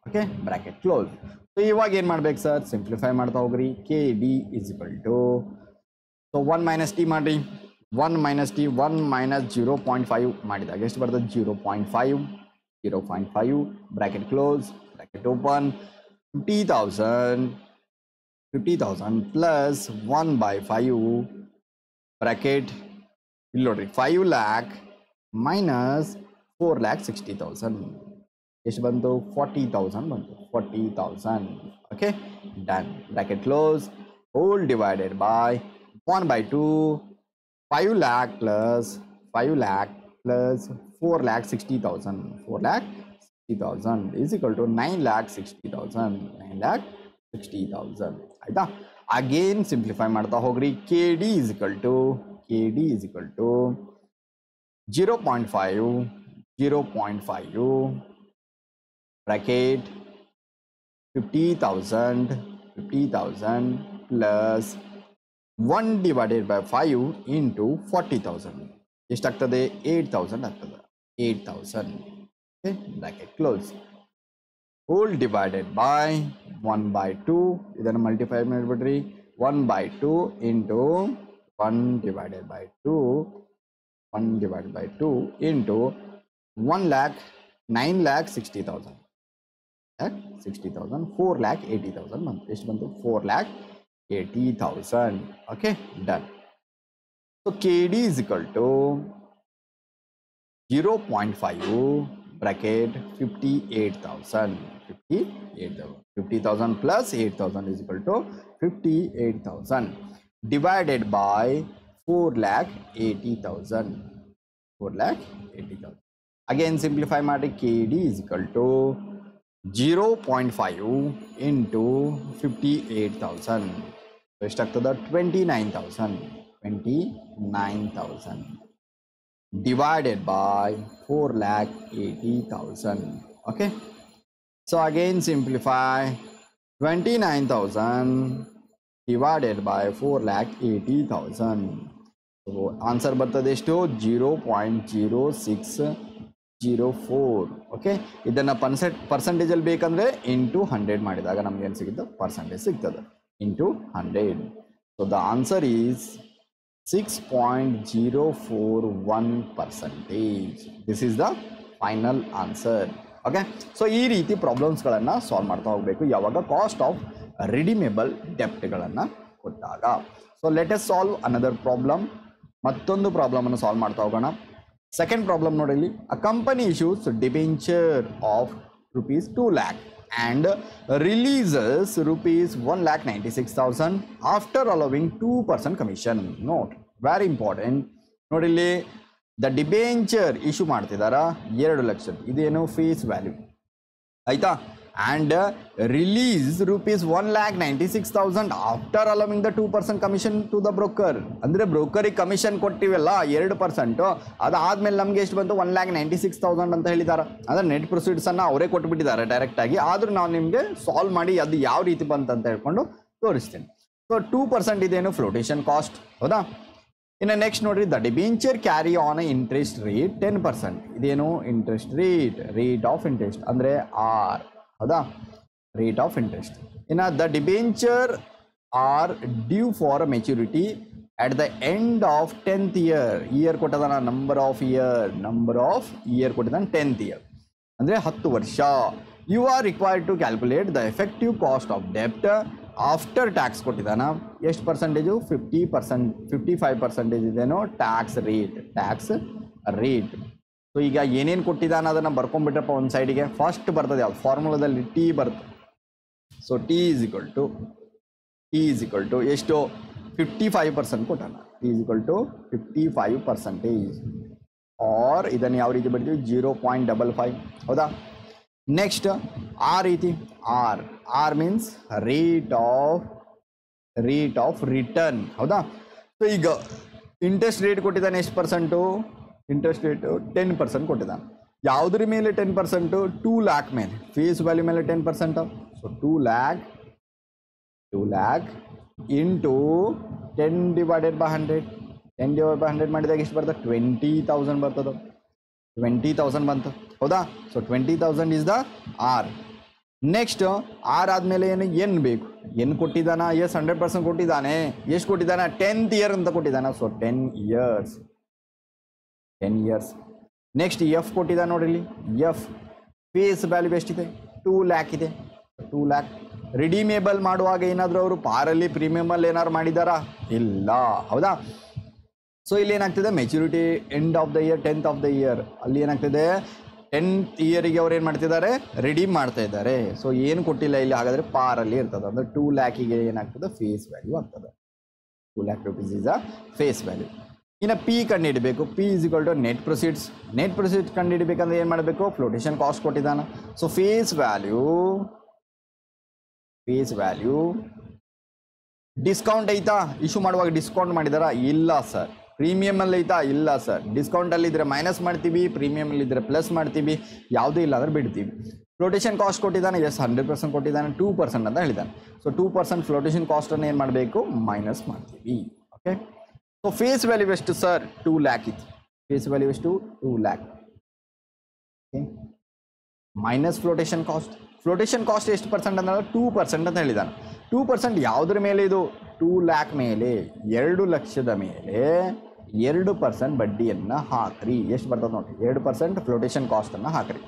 Okay, bracket close. So ಇವಾಗ ಏನು ಮಾಡ್ಬೇಕು ಸರ್? ಸಿಂಪ್ಲಿಫೈ ಮಾಡ್ತಾ ಹೋಗ್ರಿ. K D is equal to, so 1 minus T ಮಾಡಿರಿ. 1 ಮೈನಸ್ ಟಿ, 1 ಮೈನಸ್ 0.5 ಮಾಡಿದಾಗ ಎಷ್ಟು ಬರ್ತದೆ? 0.5. Bracket close, bracket open. 50,000 plus 1/5 bracket ಇಲ್ಲಿ ನೋಡ್ರಿ. 5 ಲ್ಯಾಕ್ ಮೈನಸ್ 4,60,000 ಎಷ್ಟು ಬಂತು? 40,000 ಬಂತು. 40,000. Okay, done. Bracket close. Whole divided by 1/2 5 lakh plus 4,60,000. 4,60,000 is equal to 9,60,000. 9,60,000. ಆಯ್ತಾ? ಅಗೇನ್ ಸಿಂಪ್ಲಿಫೈ ಮಾಡ್ತಾ ಹೋಗ್ರಿ. K D is equal to 0.5 bracket 50,000 plus 1 divided by 5 into 40,000 ಎಷ್ಟಾಗ್ತದೆ? 8,000 ಆಗ್ತದೆ. 8,000. Okay, bracket close. Whole divided by 1/2 ಇದನ್ನು multiply ಮಾಡಿಬಿಡ್ರಿ. 1/2 into 1 divided by 2 into 1 lakh 9,60,000. 4,80,000 ಬಂತು. ಎಷ್ಟು ಬಂತು? 4,80,000. Okay, done. So KD is equal to 0.5 bracket 58,000. 50,000 plus 8,000 is equal to 58,000 divided by 4,80,000. 4,80,000. Again simplify ಮಾಡಿ. KD is equal to 0.5 into 58,000. ಎಷ್ಟಾಗ್ತದೆ? 29,000 divided by 4,80,000. Okay, so again simplify. 29,000 divided by 4,80,000. so answer ಬರ್ತದೆ ಎಷ್ಟು? 0.0604. Okay, ಇದನ್ನು ಪರ್ಸೆಂಟೇಜಲ್ಲಿ ಬೇಕಂದರೆ into 100 ಮಾಡಿದಾಗ ನಮ್ಗೆ ಏನು ಸಿಗುತ್ತೆ? ಪರ್ಸೆಂಟೇಜ್ ಸಿಗ್ತದೆ. Into 100. So the answer is 6.041%. This is the final answer. Okay, so ಈ ರೀತಿ ಪ್ರಾಬ್ಲಮ್ಸ್ಗಳನ್ನು ಸಾಲ್ವ್ ಮಾಡ್ತಾ ಹೋಗಬೇಕು ಯಾವಾಗ ಕಾಸ್ಟ್ ಆಫ್ ರಿಡಿಮೇಬಲ್ ಡೆಪ್ಟ್ಗಳನ್ನು ಕೊಟ್ಟಾಗ. So let us solve another problem. ಮತ್ತೊಂದು ಪ್ರಾಬ್ಲಮನ್ನು ಸಾಲ್ವ್ ಮಾಡ್ತಾ ಹೋಗೋಣ. ಸೆಕೆಂಡ್ ಪ್ರಾಬ್ಲಮ್ ನೋಡಿ. ಅ company issues debenture of rupees 2 lakh and releases rupees 1,96,000 after allowing 2% commission. Note, very important. ನೋಡಿ ಇಲ್ಲಿ ದ ಡಿಬೆಂಚರ್ ಇಶ್ಯೂ ಮಾಡ್ತಿದ್ದಾರಾ 2 ಲಕ್ಷ. ಇದೇನು? ಫೇಸ್ ವ್ಯಾಲ್ಯೂ ಆಯ್ತಾ. and release rupees 1,96,000 after allowing the 2% commission to the broker. ಅಂದರೆ ಬ್ರೋಕರಿಗೆ commission ಕೊಟ್ಟಿವಲ್ಲ 2%, ಅದಾದ್ಮೇಲೆ ನಮಗೆ ಎಷ್ಟು ಬಂತು? 1,96,000 ಅಂತ ಹೇಳಿದ್ದಾರೆ. ಅಂದರೆ ನೆಟ್ ಪ್ರೊಸೀಡ್ಸನ್ನು ಅವರೇ ಕೊಟ್ಬಿಟ್ಟಿದ್ದಾರೆ ಡೈರೆಕ್ಟಾಗಿ. ಆದರೂ ನಾವು ನಿಮಗೆ ಸಾಲ್ವ್ ಮಾಡಿ ಅದು ಯಾವ ರೀತಿ ಬಂತು ಅಂತ ಹೇಳ್ಕೊಂಡು ತೋರಿಸ್ತೀನಿ. ಸೊ 2% ಇದೇನು? ಫ್ಲೋಟೇಷನ್ ಕಾಸ್ಟ್, ಹೌದಾ. ಇನ್ನು ನೆಕ್ಸ್ಟ್ ನೋಡ್ರಿ, the debenture carry on interest rate 10%. ಇದೇನು? ಇಂಟ್ರೆಸ್ಟ್ ರೇಟ್ ಆಫ್ ಇಂಟ್ರೆಸ್ಟ್ ಅಂದರೆ ಆರ್, ಹೌದಾ, ರೇಟ್ ಆಫ್ ಇಂಟ್ರೆಸ್ಟ್. ಇನ್ನು the debenture are due for maturity at the end of 10th year ಕೊಟ್ಟದಾನ ನಂಬರ್ ಆಫ್ ಇಯರ್ ಕೊಟ್ಟಿದ್ದಾನೆ 10th year ಅಂದರೆ 10 ವರ್ಷ. You are required to calculate the effective cost of ಡೆಪ್ಟ್ after tax ಕೊಟ್ಟಿದ್ದಾನ. ಎಷ್ಟು percentage? 55% ಇದೇನೋ tax rate. So ಈಗ ಏನೇನು ಕೊಟ್ಟಿದ್ದಾನೆ ಅದನ್ನು ಬರ್ಕೊಂಡ್ಬಿಟ್ರಪ್ಪ ಒಂದು ಸೈಡಿಗೆ. ಫಸ್ಟ್ ಬರ್ತದೆ ಯಾವ್ದು? ಫಾರ್ಮುಲಾದಲ್ಲಿ ಟಿ ಬರ್ತದೆ. So T is equal to ಎಷ್ಟು? 55% ಕೊಟ್ಟಾನ. T is equal to 55%. R ಇದನ್ನು ಯಾವ ರೀತಿ ಬರ್ತೀವಿ? 0.55. ಹೌದಾ? ನೆಕ್ಸ್ಟ್ ಆ ರೀತಿ R means rate of return. ಹೌದಾ? ಸೊ ಈಗ ಇಂಟ್ರೆಸ್ಟ್ ರೇಟ್ ಕೊಟ್ಟಿದ್ದಾನೆ ಎಷ್ಟು ಪರ್ಸೆಂಟು? ಇಂಟ್ರೆಸ್ಟ್ ರೇಟು 10% ಕೊಟ್ಟಿದ್ದಾನೆ. ಯಾವುದ್ರ ಮೇಲೆ 10%? 2 lakh ಮೇಲೆ, ಫೇಸ್ ವ್ಯಾಲ್ಯೂ ಮೇಲೆ 10%. So 2 lakh into 10 divided by 100. 10 divided by 100 ಮಾಡಿದಾಗ ಎಷ್ಟು ಬರ್ತದೆ? 20,000 ಬರ್ತದೆ. 20,000 ಬಂತು. ಹೌದಾ? So 20,000 is the R. Next R ಆದಮೇಲೆ ಏನು? ಎನ್ ಬೇಕು. ಎನ್ ಕೊಟ್ಟಿದ್ದಾನ? ಎಸ್ 100% ಕೊಟ್ಟಿದ್ದಾನೆ. ಎಷ್ಟು ಕೊಟ್ಟಿದ್ದಾನ? 10th year ಅಂತ ಕೊಟ್ಟಿದ್ದಾನ. So 10 years. ನೆಕ್ಸ್ಟ್ ಎಫ್ ಕೊಟ್ಟಿದ್ದಾನೆ ನೋಡ್ರಿ ಇಲ್ಲಿ. ಎಫ್ ಫೇಸ್ ವ್ಯಾಲ್ಯೂ ಎಷ್ಟಿದೆ? 2 lakh ಇದೆ. 2 lakh ರಿಡೀಮೇಬಲ್ ಮಾಡುವಾಗ ಏನಾದರೂ ಅವರು ಪಾರಲ್ಲಿ ಪ್ರೀಮಿಯಮಲ್ಲಿ ಏನಾದ್ರು ಮಾಡಿದಾರಾ? ಇಲ್ಲ. ಹೌದಾ? ಸೊ ಇಲ್ಲಿ ಏನಾಗ್ತದೆ? Maturity end of the year 10th of the year ಅಲ್ಲಿ ಏನಾಗ್ತದೆ? 10th yearಗೆ ಅವ್ರು ಏನು ಮಾಡ್ತಿದ್ದಾರೆ? ರಿಡೀಮ್ ಮಾಡ್ತಾ ಇದ್ದಾರೆ. ಸೊ ಏನು ಕೊಟ್ಟಿಲ್ಲ ಇಲ್ಲಿ, ಹಾಗಾದರೆ ಪಾರಲ್ಲಿ ಇರ್ತದೆ. ಅಂದರೆ 2 lakhಗೆ ಏನಾಗ್ತದೆ? ಫೇಸ್ ವ್ಯಾಲ್ಯೂ ಆಗ್ತದೆ. 2 lakh rupees is a face value. ಇನ್ನು ಪಿ ಕಂಡುಹಿಡಬೇಕು. P is equal to net proceeds ಕಂಡುಹಿಡಬೇಕಂದ್ರೆ ಏನು ಮಾಡಬೇಕು? ಫ್ಲೋಟೇಷನ್ ಕಾಸ್ಟ್ ಕೊಟ್ಟಿದ್ದಾನೆ. ಸೊ ಫೇಸ್ ವ್ಯಾಲ್ಯೂ ಡಿಸ್ಕೌಂಟ್ ಐತಾ? ಇಶ್ಯೂ ಮಾಡುವಾಗ ಡಿಸ್ಕೌಂಟ್ ಮಾಡಿದಾರಾ? ಇಲ್ಲ ಸರ್. ಪ್ರೀಮಿಯಮಲ್ಲಿ ಐತಾ? ಇಲ್ಲ ಸರ್. ಡಿಸ್ಕೌಂಟಲ್ಲಿದ್ದರೆ ಮೈನಸ್ ಮಾಡ್ತೀವಿ, ಪ್ರೀಮಿಯಮಲ್ಲಿದ್ದರೆ ಪ್ಲಸ್ ಮಾಡ್ತೀವಿ, ಯಾವುದೂ ಇಲ್ಲ ಅಂದರೆ ಬಿಡ್ತೀವಿ. ಫ್ಲೋಟೇಷನ್ ಕಾಸ್ಟ್ ಕೊಟ್ಟಿದ್ದಾನೆ. ಎಸ್ 100% ಕೊಟ್ಟಿದ್ದಾನೆ. 2% ಅಂತ ಹೇಳಿದ್ದಾನೆ. ಸೊ 2% ಫ್ಲೋಟೇಷನ್ ಕಾಸ್ಟನ್ನು ಏನು ಮಾಡಬೇಕು? ಮೈನಸ್ ಮಾಡ್ತೀವಿ. ಓಕೆ. ಸೊ ಫೇಸ್ ವ್ಯಾಲ್ಯೂ ಎಷ್ಟು ಸರ್? 2 lakh ಇತ್ತು. ಫೇಸ್ ವ್ಯಾಲ್ಯೂ ಎಷ್ಟು? 2 lakh. Okay. Minus flotation cost ಎಷ್ಟು ಪರ್ಸೆಂಟ್ ಅಂದ್ರೆ? 2% ಅಂತ ಹೇಳಿದ್ದಾನೆ. 2% ಯಾವುದ್ರ ಮೇಲೆ ಇದು? 2 lakh ಮೇಲೆ, 2 ಲಕ್ಷದ ಮೇಲೆ 2% ಬಡ್ಡಿಯನ್ನು ಹಾಕ್ರಿ. ಎಷ್ಟು ಬರ್ತದೆ ನೋಡಿ? 2% ಫ್ಲೋಟೇಷನ್ ಕಾಸ್ಟನ್ನು ಹಾಕ್ರಿ.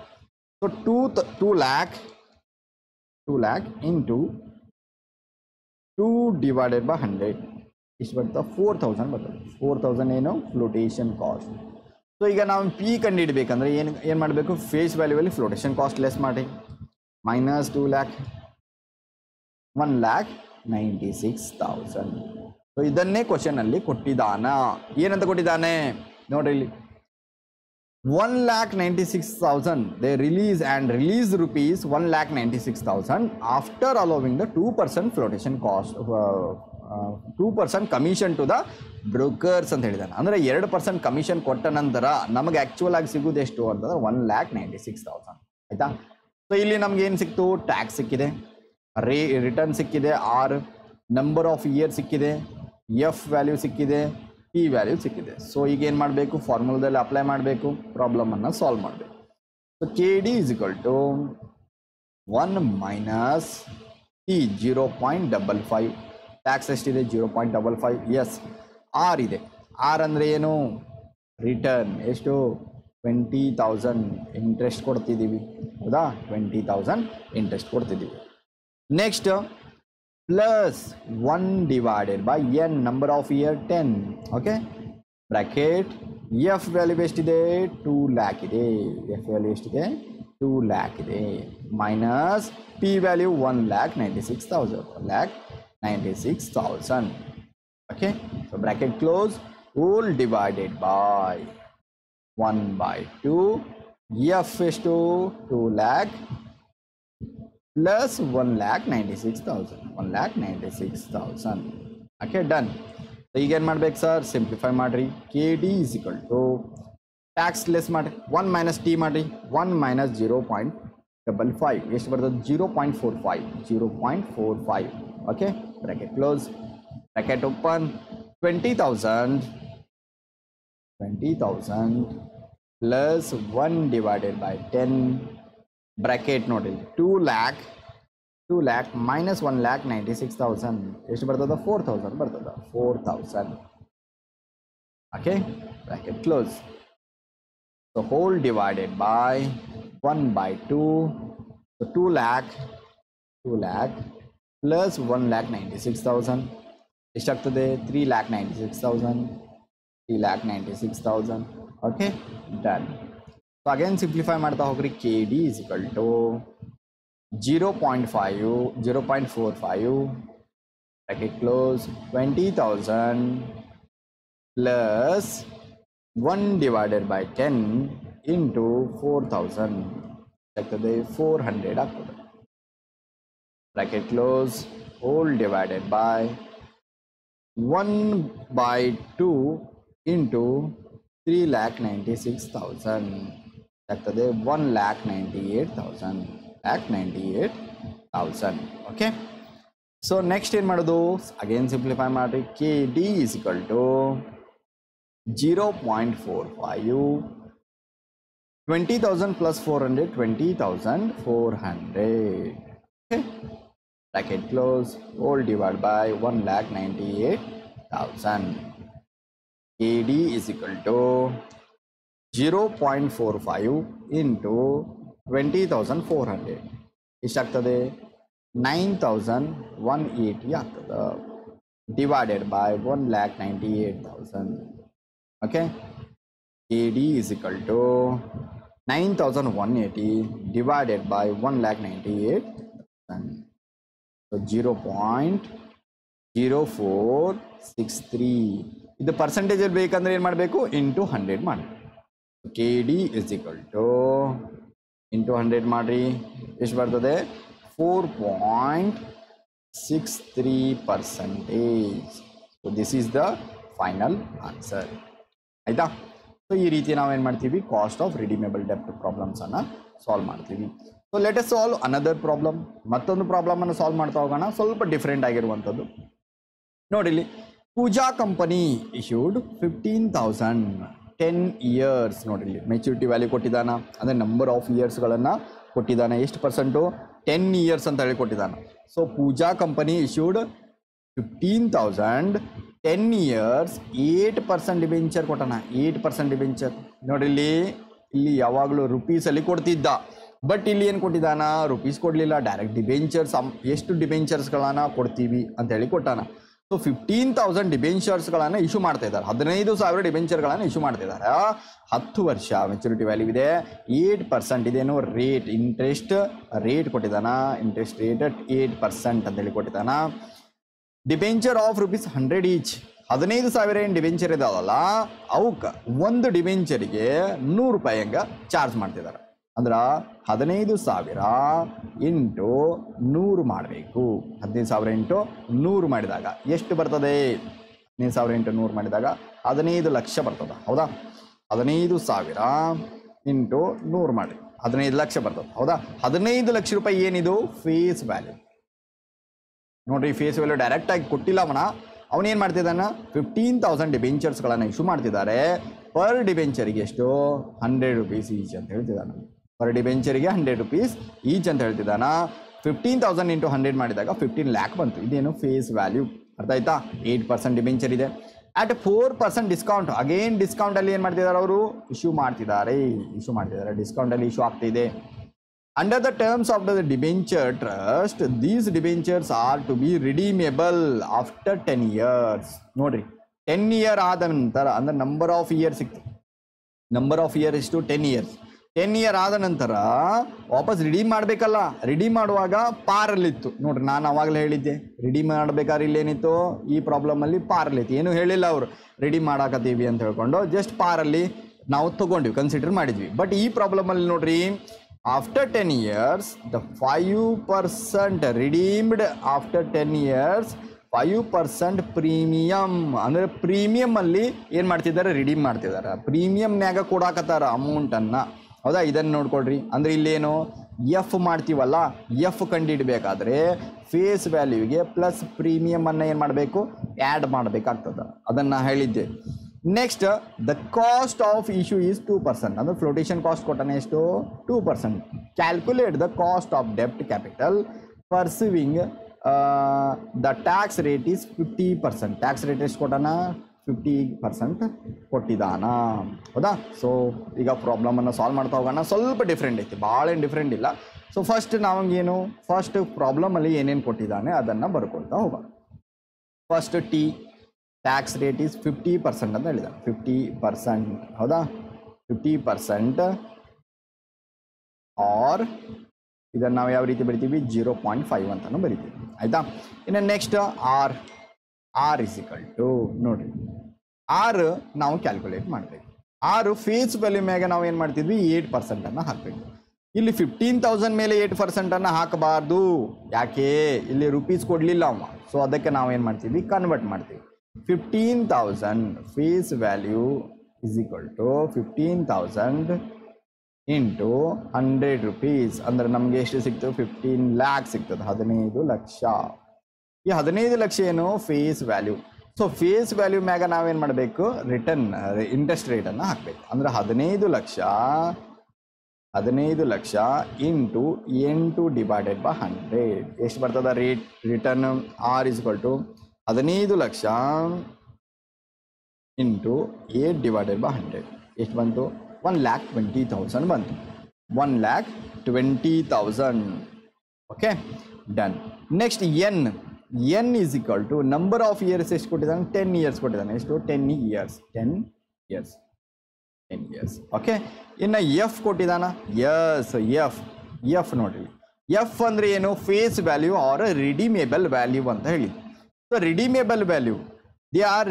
So 2 lakh into 2 divided by 100 ಇಷ್ಟು ಬರ್ತದೆ? 4,000 ಬರ್ತದೆ. 4,000 ಏನು? Flotation cost. ಸೊ ಈಗ ನಾವು ಪಿ ಕಂಡುಹಿಡಬೇಕಂದ್ರೆ ಏನು ಮಾಡಬೇಕು? ಫೇಸ್ ವ್ಯಾಲ್ಯೂವಲ್ಲಿ ಫ್ಲೋಟೇಷನ್ ಕಾಸ್ಟ್ ಲೆಸ್ ಮಾಡಿ. Minus 2 lakh 1,96,000. ಸೊ ಇದನ್ನೇ ಕ್ವಶನಲ್ಲಿ ಕೊಟ್ಟಿದ್ದಾನ. ಏನಂತ ಕೊಟ್ಟಿದ್ದಾನೆ ನೋಡ್ರಿ ಇಲ್ಲಿ. 1,96,000 they release rupees 1,96,000 after allowing the 2% flotation cost, 2% commission to the brokers ಅಂತ ಹೇಳಿದ್ದಾನೆ. ಅಂದರೆ 2% ಕಮಿಷನ್ ಕೊಟ್ಟ ನಂತರ ನಮಗೆ ಆ್ಯಕ್ಚುಯಲ್ ಆಗಿ ಸಿಗೋದು ಎಷ್ಟು ಅಂತಂದ್ರೆ 1,96,000. ಆಯಿತಾ? ಸೊ ಇಲ್ಲಿ ನಮ್ಗೆ ಏನು ಸಿಕ್ತು? ಟ್ಯಾಕ್ಸ್ ಸಿಕ್ಕಿದೆ, ರಿಟರ್ನ್ ಸಿಕ್ಕಿದೆ, ಆರ್ ನಂಬರ್ ಆಫ್ ಇಯರ್ ಸಿಕ್ಕಿದೆ, ಎಫ್ ವ್ಯಾಲ್ಯೂ ಸಿಕ್ಕಿದೆ, ಪಿ ವ್ಯಾಲ್ಯೂ ಸಿಕ್ಕಿದೆ. ಸೊ ಈಗ ಏನು ಮಾಡಬೇಕು? ಫಾರ್ಮುಲಾದಲ್ಲಿ ಅಪ್ಲೈ ಮಾಡಬೇಕು, ಪ್ರಾಬ್ಲಮನ್ನು ಸಾಲ್ವ್ ಮಾಡಬೇಕು. So K D is equal to 1 minus T 0.55. Tax ಎಷ್ಟಿದೆ? 0.55. ಎಸ್ ಆರ್ ಇದೆ. ಆರ್ ಅಂದರೆ ಏನು? ರಿಟರ್ನ್. ಎಷ್ಟು? 20,000 ಇಂಟ್ರೆಸ್ಟ್ ಕೊಡ್ತಿದ್ದೀವಿ. ಹೌದಾ? 20,000 ಇಂಟ್ರೆಸ್ಟ್ ಕೊಡ್ತಿದ್ದೀವಿ. Next plus 1 divided by n number of year 10. Okay. Bracket F value ಎಷ್ಟಿದೆ? 2 lakh ಇದೆ. ಎಫ್ ವ್ಯಾಲ್ಯೂ ಎಷ್ಟಿದೆ? 2 lakh ಇದೆ. Minus P value 1,96,000. 1,96,000. Okay. So bracket close. Whole divided by 1/2. F ಎಷ್ಟು? 2 lakh ಪ್ಲಸ್ 1,96,000. 1,96,000. Okay, done. ಈಗ ಏನು ಮಾಡ್ಬೇಕು sir? Simplify ಮಾಡಿರಿ. K D is equal to tax less ಮಾಡಿರಿ, 1 ಮೈನಸ್ ಟಿ ಮಾಡಿರಿ. 1 ಮೈನಸ್ 0.55 ಎಷ್ಟು ಬರ್ತದೆ? 0.45. 0.45. Okay. Bracket close, bracket open. 20,000 plus 1 divided by 10 bracket ನೋಡಿ. 2 lakh ಮೈನಸ್ 1,96,000 ಎಷ್ಟು ಬರ್ತದೆ? 4,000 ಬರ್ತದೆ. 4,000. Okay, bracket close. So whole divided by 1 by 2. So 2 lakh plus 1,96,000. ಎಷ್ಟಾಗ್ತದೆ 3,96,000. 3,96,000. Okay, done. So again simplify ಮಾಡ್ತಾ ಹೋಗ್ರಿ. KD is equal to 0.45 bracket close 20,000 plus 1 divided by 10 into 4,000 ಆಗ್ತದೆ 400 ಆಗ್ತದೆ. Bracket close whole divided by 1 by 2 into 3,96,000 ಆಗ್ತದೆ 1,98,000. Okay, so next ಏನು ಮಾಡೋದು, again simplify ಮಾಡಿ. KD is equal to 0.45 20,000 plus 400 20,400. Okay, bracket close whole divided by 1,98,000. KD is equal to 0.45 into 20,400 ಎಷ್ಟಾಗ್ತದೆ 9,180 ಆಗ್ತದೆ divided by 1,98,000. Okay, KD is equal to 9,180 divided by 1,98,000. So 0.0463. ಇದು percentage ಬೇಕಂದ್ರೆ ಏನು ಮಾಡಬೇಕು, into 100 ಮಾಡಿ. KD is equal to into 100 ಮಾಡಿರಿ, ಎಷ್ಟು ಬರ್ತದೆ 4.63%. So this is the final answer. ಆಯಿತಾ? ಸೊ ಈ ರೀತಿ ನಾವೇನು ಮಾಡ್ತೀವಿ, ಕಾಸ್ಟ್ ಆಫ್ ರಿಡೀಮೇಬಲ್ ಡೆಪ್ಟ್ ಪ್ರಾಬ್ಲಮ್ಸನ್ನು ಸಾಲ್ವ್ ಮಾಡ್ತೀವಿ. So let us solve another problem. ಮತ್ತೊಂದು ಪ್ರಾಬ್ಲಮನ್ನು ಸಾಲ್ವ್ ಮಾಡ್ತಾ ಹೋಗೋಣ, ಸ್ವಲ್ಪ ಡಿಫ್ರೆಂಟ್ ಆಗಿರುವಂಥದ್ದು. ನೋಡಿಲಿ, ಪೂಜಾ ಕಂಪನಿ ಇಶ್ಯೂಡ್ 15,000 10 years. ನೋಡಿಲಿ, ಮೆಚುರಿಟಿ ವ್ಯಾಲ್ಯೂ ಕೊಟ್ಟಿದ್ದಾನ, ಅಂದರೆ ನಂಬರ್ ಆಫ್ ಇಯರ್ಸ್ಗಳನ್ನು ಕೊಟ್ಟಿದ್ದಾನೆ. ಎಷ್ಟು ಪರ್ಸೆಂಟು, 10 years ಅಂತ ಹೇಳಿ ಕೊಟ್ಟಿದ್ದಾನೆ. ಸೊ ಪೂಜಾ ಕಂಪನಿ ಇಶ್ಯೂಡ್ 15,000 10 years 8% ಡಿಬೆಂಚರ್ ಕೊಟ್ಟಾನ. 8% ಡಿಬೆಂಚರ್. ನೋಡಿಲ್ಲಿ, ಇಲ್ಲಿ ಯಾವಾಗಲೂ ರುಪೀಸಲ್ಲಿ ಕೊಡ್ತಿದ್ದ, ಬಟ್ ಇಲ್ಲಿ ಏನು ಕೊಟ್ಟಿದ್ದಾನ, ರುಪೀಸ್ ಕೊಡಲಿಲ್ಲ, ಡೈರೆಕ್ಟ್ ಡಿಬೆಂಚರ್ಸ್. ಎಷ್ಟು ಡಿಬೆಂಚರ್ಸ್ಗಳನ್ನು ಕೊಡ್ತೀವಿ ಅಂತ ಹೇಳಿ ಕೊಟ್ಟಾನ. ಸೊ 15,000 ಡಿಬೆಂಚರ್ಸ್ಗಳನ್ನು ಇಶ್ಯೂ ಮಾಡ್ತಾ ಇದ್ದಾರೆ. 15,000 ಡಿಬೆಂಚರ್ಗಳನ್ನು ಇಶ್ಯೂ ಮಾಡ್ತಾ ಇದ್ದಾರೆ. 10 ವರ್ಷ ಮೆಚುರಿಟಿ ವ್ಯಾಲ್ಯೂ ಇದೆ, 8% ಇದೇನು ರೇಟ್, ಇಂಟ್ರೆಸ್ಟ್ ರೇಟ್ ಕೊಟ್ಟಿದ್ದಾನ. ಇಂಟ್ರೆಸ್ಟ್ ರೇಟ್ 8% ಅಂತೇಳಿ ಕೊಟ್ಟಿದ್ದಾನ. Debenture of rupees 100 each. 15,000 ಏನು ಡಿಬೆಂಚರ್ ಇದಾವಲ್ಲ, ಅವಕ್ಕೆ ಒಂದು ಡಿಬೆಂಚರಿಗೆ 100 ರೂಪಾಯಿ ಹಂಗೆ ಚಾರ್ಜ್ ಮಾಡ್ತಿದ್ದಾರೆ. ಅಂದ್ರೆ 15,000 ಇಂಟು 100 ಮಾಡಬೇಕು. 15,000 ಇಂಟು 100 ಮಾಡಿದಾಗ ಎಷ್ಟು ಬರ್ತದೆ, 15,000 ಇಂಟು 100 ಮಾಡಿದಾಗ 15 ಲಕ್ಷ ಬರ್ತದೆ. ಹೌದಾ? 15,000 ಇಂಟು 100 ಮಾಡಿ 15 ಲಕ್ಷ ಬರ್ತದೆ. ಹೌದಾ? 15 ಲಕ್ಷ ರೂಪಾಯಿ ಏನಿದು ಫೇಸ್ ವ್ಯಾಲ್ಯೂ. ನೋಡ್ರಿ, ಫೇಸ್ ವ್ಯಾಲ್ಯೂ ಡೈರೆಕ್ಟಾಗಿ ಕೊಟ್ಟಿಲ್ಲ ಅವನೇನು ಮಾಡ್ತಿದ್ದಾನ, 15,000 ಡಿಬೆಂಚರ್ಸ್ಗಳನ್ನು ಇಶ್ಯೂ ಮಾಡ್ತಿದ್ದಾರೆ. ಪರ್ ಡಿಬೆಂಚರಿಗೆ ಎಷ್ಟು, 100 ರೂಪೀಸ್ ಈಚ್ ಅಂತ ಹೇಳ್ತಿದ್ದಾನೆ. ಪರ್ ಡಿಬೆಂಚರಿಗೆ 100 ರೂಪೀಸ್ ಈಚ್ ಅಂತ ಹೇಳ್ತಿದ್ದಾನ. 15,000 ಇಂಟು 100 ಮಾಡಿದಾಗ 15 lakh ಬಂತು. ಇದೇನು ಫೇಸ್ ವ್ಯಾಲ್ಯೂ. ಅರ್ಥ ಆಯ್ತಾ? 8% ಡಿಬೆಂಚರ್ ಇದೆ. At 4% discount. ಅಗೇನ್ ಡಿಸ್ಕೌಂಟಲ್ಲಿ ಏನು ಮಾಡ್ತಿದ್ದಾರೆ, ಅವರು ಇಶ್ಯೂ ಮಾಡ್ತಿದ್ದಾರೆ. ಡಿಸ್ಕೌಂಟಲ್ಲಿ ಇಶ್ಯೂ ಆಗ್ತಿದೆ. Under the terms of the debenture trust, these debentures are to be redeemable after 10 years. ನೋಡ್ರಿ, 10 year ಆದ ನಂತರ, ಅಂದ್ರೆ ನಂಬರ್ ಆಫ್ ಇಯರ್ ಸಿಕ್ತು. ನಂಬರ್ ಆಫ್ ಇಯರ್ ಎಷ್ಟು, 10 years. 10 year ಆದ ನಂತರ ವಾಪಸ್ ರಿಡೀಮ್ ಮಾಡಬೇಕಲ್ಲ. ರಿಡೀಮ್ ಮಾಡುವಾಗ ಪಾರಲ್ಲಿತ್ತು. ನೋಡ್ರಿ, ನಾನು ಅವಾಗಲೇ ಹೇಳಿದ್ದೆ, ರಿಡೀಮ್ ಮಾಡಬೇಕಾದ್ರೆ ಇಲ್ಲೇನಿತ್ತು, ಈ ಪ್ರಾಬ್ಲಮಲ್ಲಿ ಪಾರಲ್ಲಿತ್ತು. ಏನು ಹೇಳಿಲ್ಲ ಅವರು, ರಿಡೀಮ್ ಮಾಡಾಕತ್ತೀವಿ ಅಂತ ಹೇಳ್ಕೊಂಡು ಜಸ್ಟ್ ಪಾರಲ್ಲಿ ನಾವು ತೊಗೊಂಡ್ವಿ, ಕನ್ಸಿಡರ್ ಮಾಡಿದ್ವಿ. ಬಟ್ ಈ ಪ್ರಾಬ್ಲಮಲ್ಲಿ ನೋಡ್ರಿ, after 10 years the 5% redeemed after 10 years 5% premium. ಅಂದರೆ ಪ್ರೀಮಿಯಂ ಅಲ್ಲಿ ಏನು ಮಾಡ್ತಿದ್ದಾರೆ, ರಿಡೀಮ್ ಮಾಡ್ತಿದ್ದಾರೆ. ಪ್ರೀಮಿಯಂನ್ಯಾಗ ಕೊಡಾಕತ್ತಾರ ಅಮೌಂಟನ್ನು. ಹೌದಾ? ಇದನ್ನು ನೋಡ್ಕೊಳ್ರಿ. ಅಂದರೆ ಇಲ್ಲೇನು ಎಫ್ ಮಾಡ್ತೀವಲ್ಲ, ಎಫ್ ಕಂಡಿಡಬೇಕಾದ್ರೆ ಫೇಸ್ ವ್ಯಾಲ್ಯೂಗೆ ಪ್ಲಸ್ ಪ್ರೀಮಿಯಮನ್ನು ಏನು ಮಾಡಬೇಕು, ಆ್ಯಡ್ ಮಾಡಬೇಕಾಗ್ತದೆ. ಅದನ್ನು ಹೇಳಿದ್ದೆ. Next, the cost of issue is 2%. ಅಂದರೆ ಫ್ಲೋಟೇಷನ್ ಕಾಸ್ಟ್ ಕೊಟ್ಟಾನೆ ಎಷ್ಟು, 2%. ಕ್ಯಾಲ್ಕುಲೇಟ್ ದ ಕಾಸ್ಟ್ ಆಫ್ ಡೆಪ್ಟ್ capital perceiving the tax rate is 50%. Tax rate ಎಷ್ಟು ಕೊಟ್ಟಾನ, 50% ಕೊಟ್ಟಿದ್ದಾನ. ಹೌದಾ? ಸೊ ಈಗ ಪ್ರಾಬ್ಲಮನ್ನು ಸಾಲ್ವ್ ಮಾಡ್ತಾ ಹೋಗೋಣ. ಸ್ವಲ್ಪ ಡಿಫ್ರೆಂಟ್ ಐತಿ, ಭಾಳ ಏನು ಡಿಫ್ರೆಂಟ್ ಇಲ್ಲ. ಸೊ ಫಸ್ಟ್ ನಾವಂಗೇನು, ಫಸ್ಟ್ ಪ್ರಾಬ್ಲಮಲ್ಲಿ ಏನೇನು ಕೊಟ್ಟಿದ್ದಾನೆ ಅದನ್ನು ಬರ್ಕೊಳ್ತಾ ಹೋಗೋಣ. ಫಸ್ಟ್ ಟ್ಯಾಕ್ಸ್ ರೇಟ್ ಈಸ್ 50% ಅಂತ ಹೇಳಿದ. 50%, ಹೌದಾ? 50% ಆರ್ ಇದನ್ನು ನಾವು ಯಾವ ರೀತಿ ಬರಿತೀವಿ, 0.5 ಅಂತಲೂ ಬರಿತೀವಿ. ಆಯಿತಾ? ಇನ್ನು next R is equal to, ನೋಡಿರಿ ಆರ್ ನಾವು ಕ್ಯಾಲ್ಕುಲೇಟ್ ಮಾಡಬೇಕು. ಆರ್ ಫೇಸ್ ವ್ಯಾಲ್ಯೂ ಮ್ಯಾಗ ನಾವು ಏನು ಮಾಡ್ತಿದ್ವಿ, 8% ಹಾಕಬೇಕು. ಇಲ್ಲಿ 15,000 ಮೇಲೆ 8% ಹಾಕಬಾರ್ದು. ಯಾಕೆ? ಇಲ್ಲಿ ರುಪೀಸ್ ಕೊಡಲಿಲ್ಲ ಅವ. ಸೊ ಅದಕ್ಕೆ ನಾವು ಏನು ಮಾಡ್ತೀವಿ, ಕನ್ವರ್ಟ್ ಮಾಡ್ತೀವಿ. 15,000 face value is equal to 15,000 into 100 rupees. ಅಂದರೆ ನಮಗೆ ಎಷ್ಟು ಸಿಗ್ತದೆ, 15 lakh ಸಿಗ್ತದೆ, 15 ಲಕ್ಷ. ಈ 15 ಲಕ್ಷ ಏನು, face value. So face value ಮ್ಯಾಗ ನಾವೇನು ಮಾಡಬೇಕು, ರಿಟರ್ನ್ ಇಂಟ್ರೆಸ್ಟ್ ರೇಟನ್ನು ಹಾಕಬೇಕು. ಅಂದರೆ 15 ಲಕ್ಷ ಇಂಟು 8 ಡಿವೈಡೆಡ್ ಬೈ 100 ಎಷ್ಟು ಬರ್ತದೆ rate, return or is equal to 15 lakh into 8 divided by 100 ಎಷ್ಟು ಬಂತು, 1,20,000 ಬಂತು. 1,20,000. Okay, done. Next N is equal to number of years ಎಷ್ಟು ಕೊಟ್ಟಿದ್ದಾನೆ, 10 years ಕೊಟ್ಟಿದ್ದಾನೆ. ಎಷ್ಟು, 10 years. ಓಕೆ. ಇನ್ನು ಎಫ್ ಕೊಟ್ಟಿದ್ದಾನ, ಎಫ್ ನೋಡ್ರಿ, ಎಫ್ ಅಂದರೆ ಏನು, face value or redeemable value ಅಂತ ಹೇಳಿ. So redeemable value, they are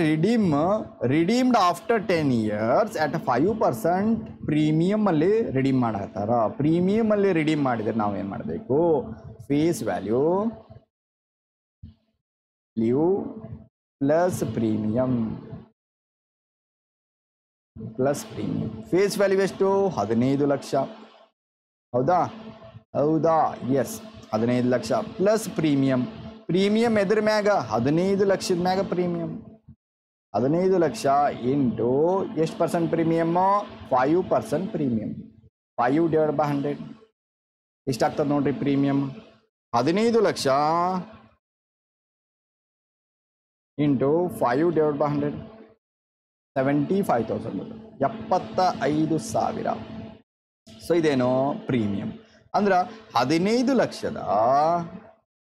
redeemed after 10 years at 5% premium ಅಲ್ಲಿ ರಿಡೀಮ್ ಮಾಡತ್ತಾರ. ಪ್ರೀಮಿಯಮ್ ಅಲ್ಲಿ ರಿಡೀಮ್ ಮಾಡಿದ್ರೆ ನಾವು ಏನು ಮಾಡಬೇಕು, face value plus premium. Face value ಎಷ್ಟು, 15 ಲಕ್ಷ. ಹೌದಾ? Yes, 15 lakh plus premium. Premium ಎದ್ರ ಮ್ಯಾಗ, 15 ಲಕ್ಷದ ಮ್ಯಾಗ ಪ್ರೀಮಿಯಂ. 15 ಲಕ್ಷ ಇಂಟು ಎಷ್ಟು percent premium, 5% premium. 5 divide by 100 ಎಷ್ಟಾಗ್ತದೆ ನೋಡ್ರಿ premium. 15 lakh into 5 divide by 100 75,000, 75,000. So ಇದೇನು ಪ್ರೀಮಿಯಂ. ಅಂದ್ರೆ 15 ಲಕ್ಷದ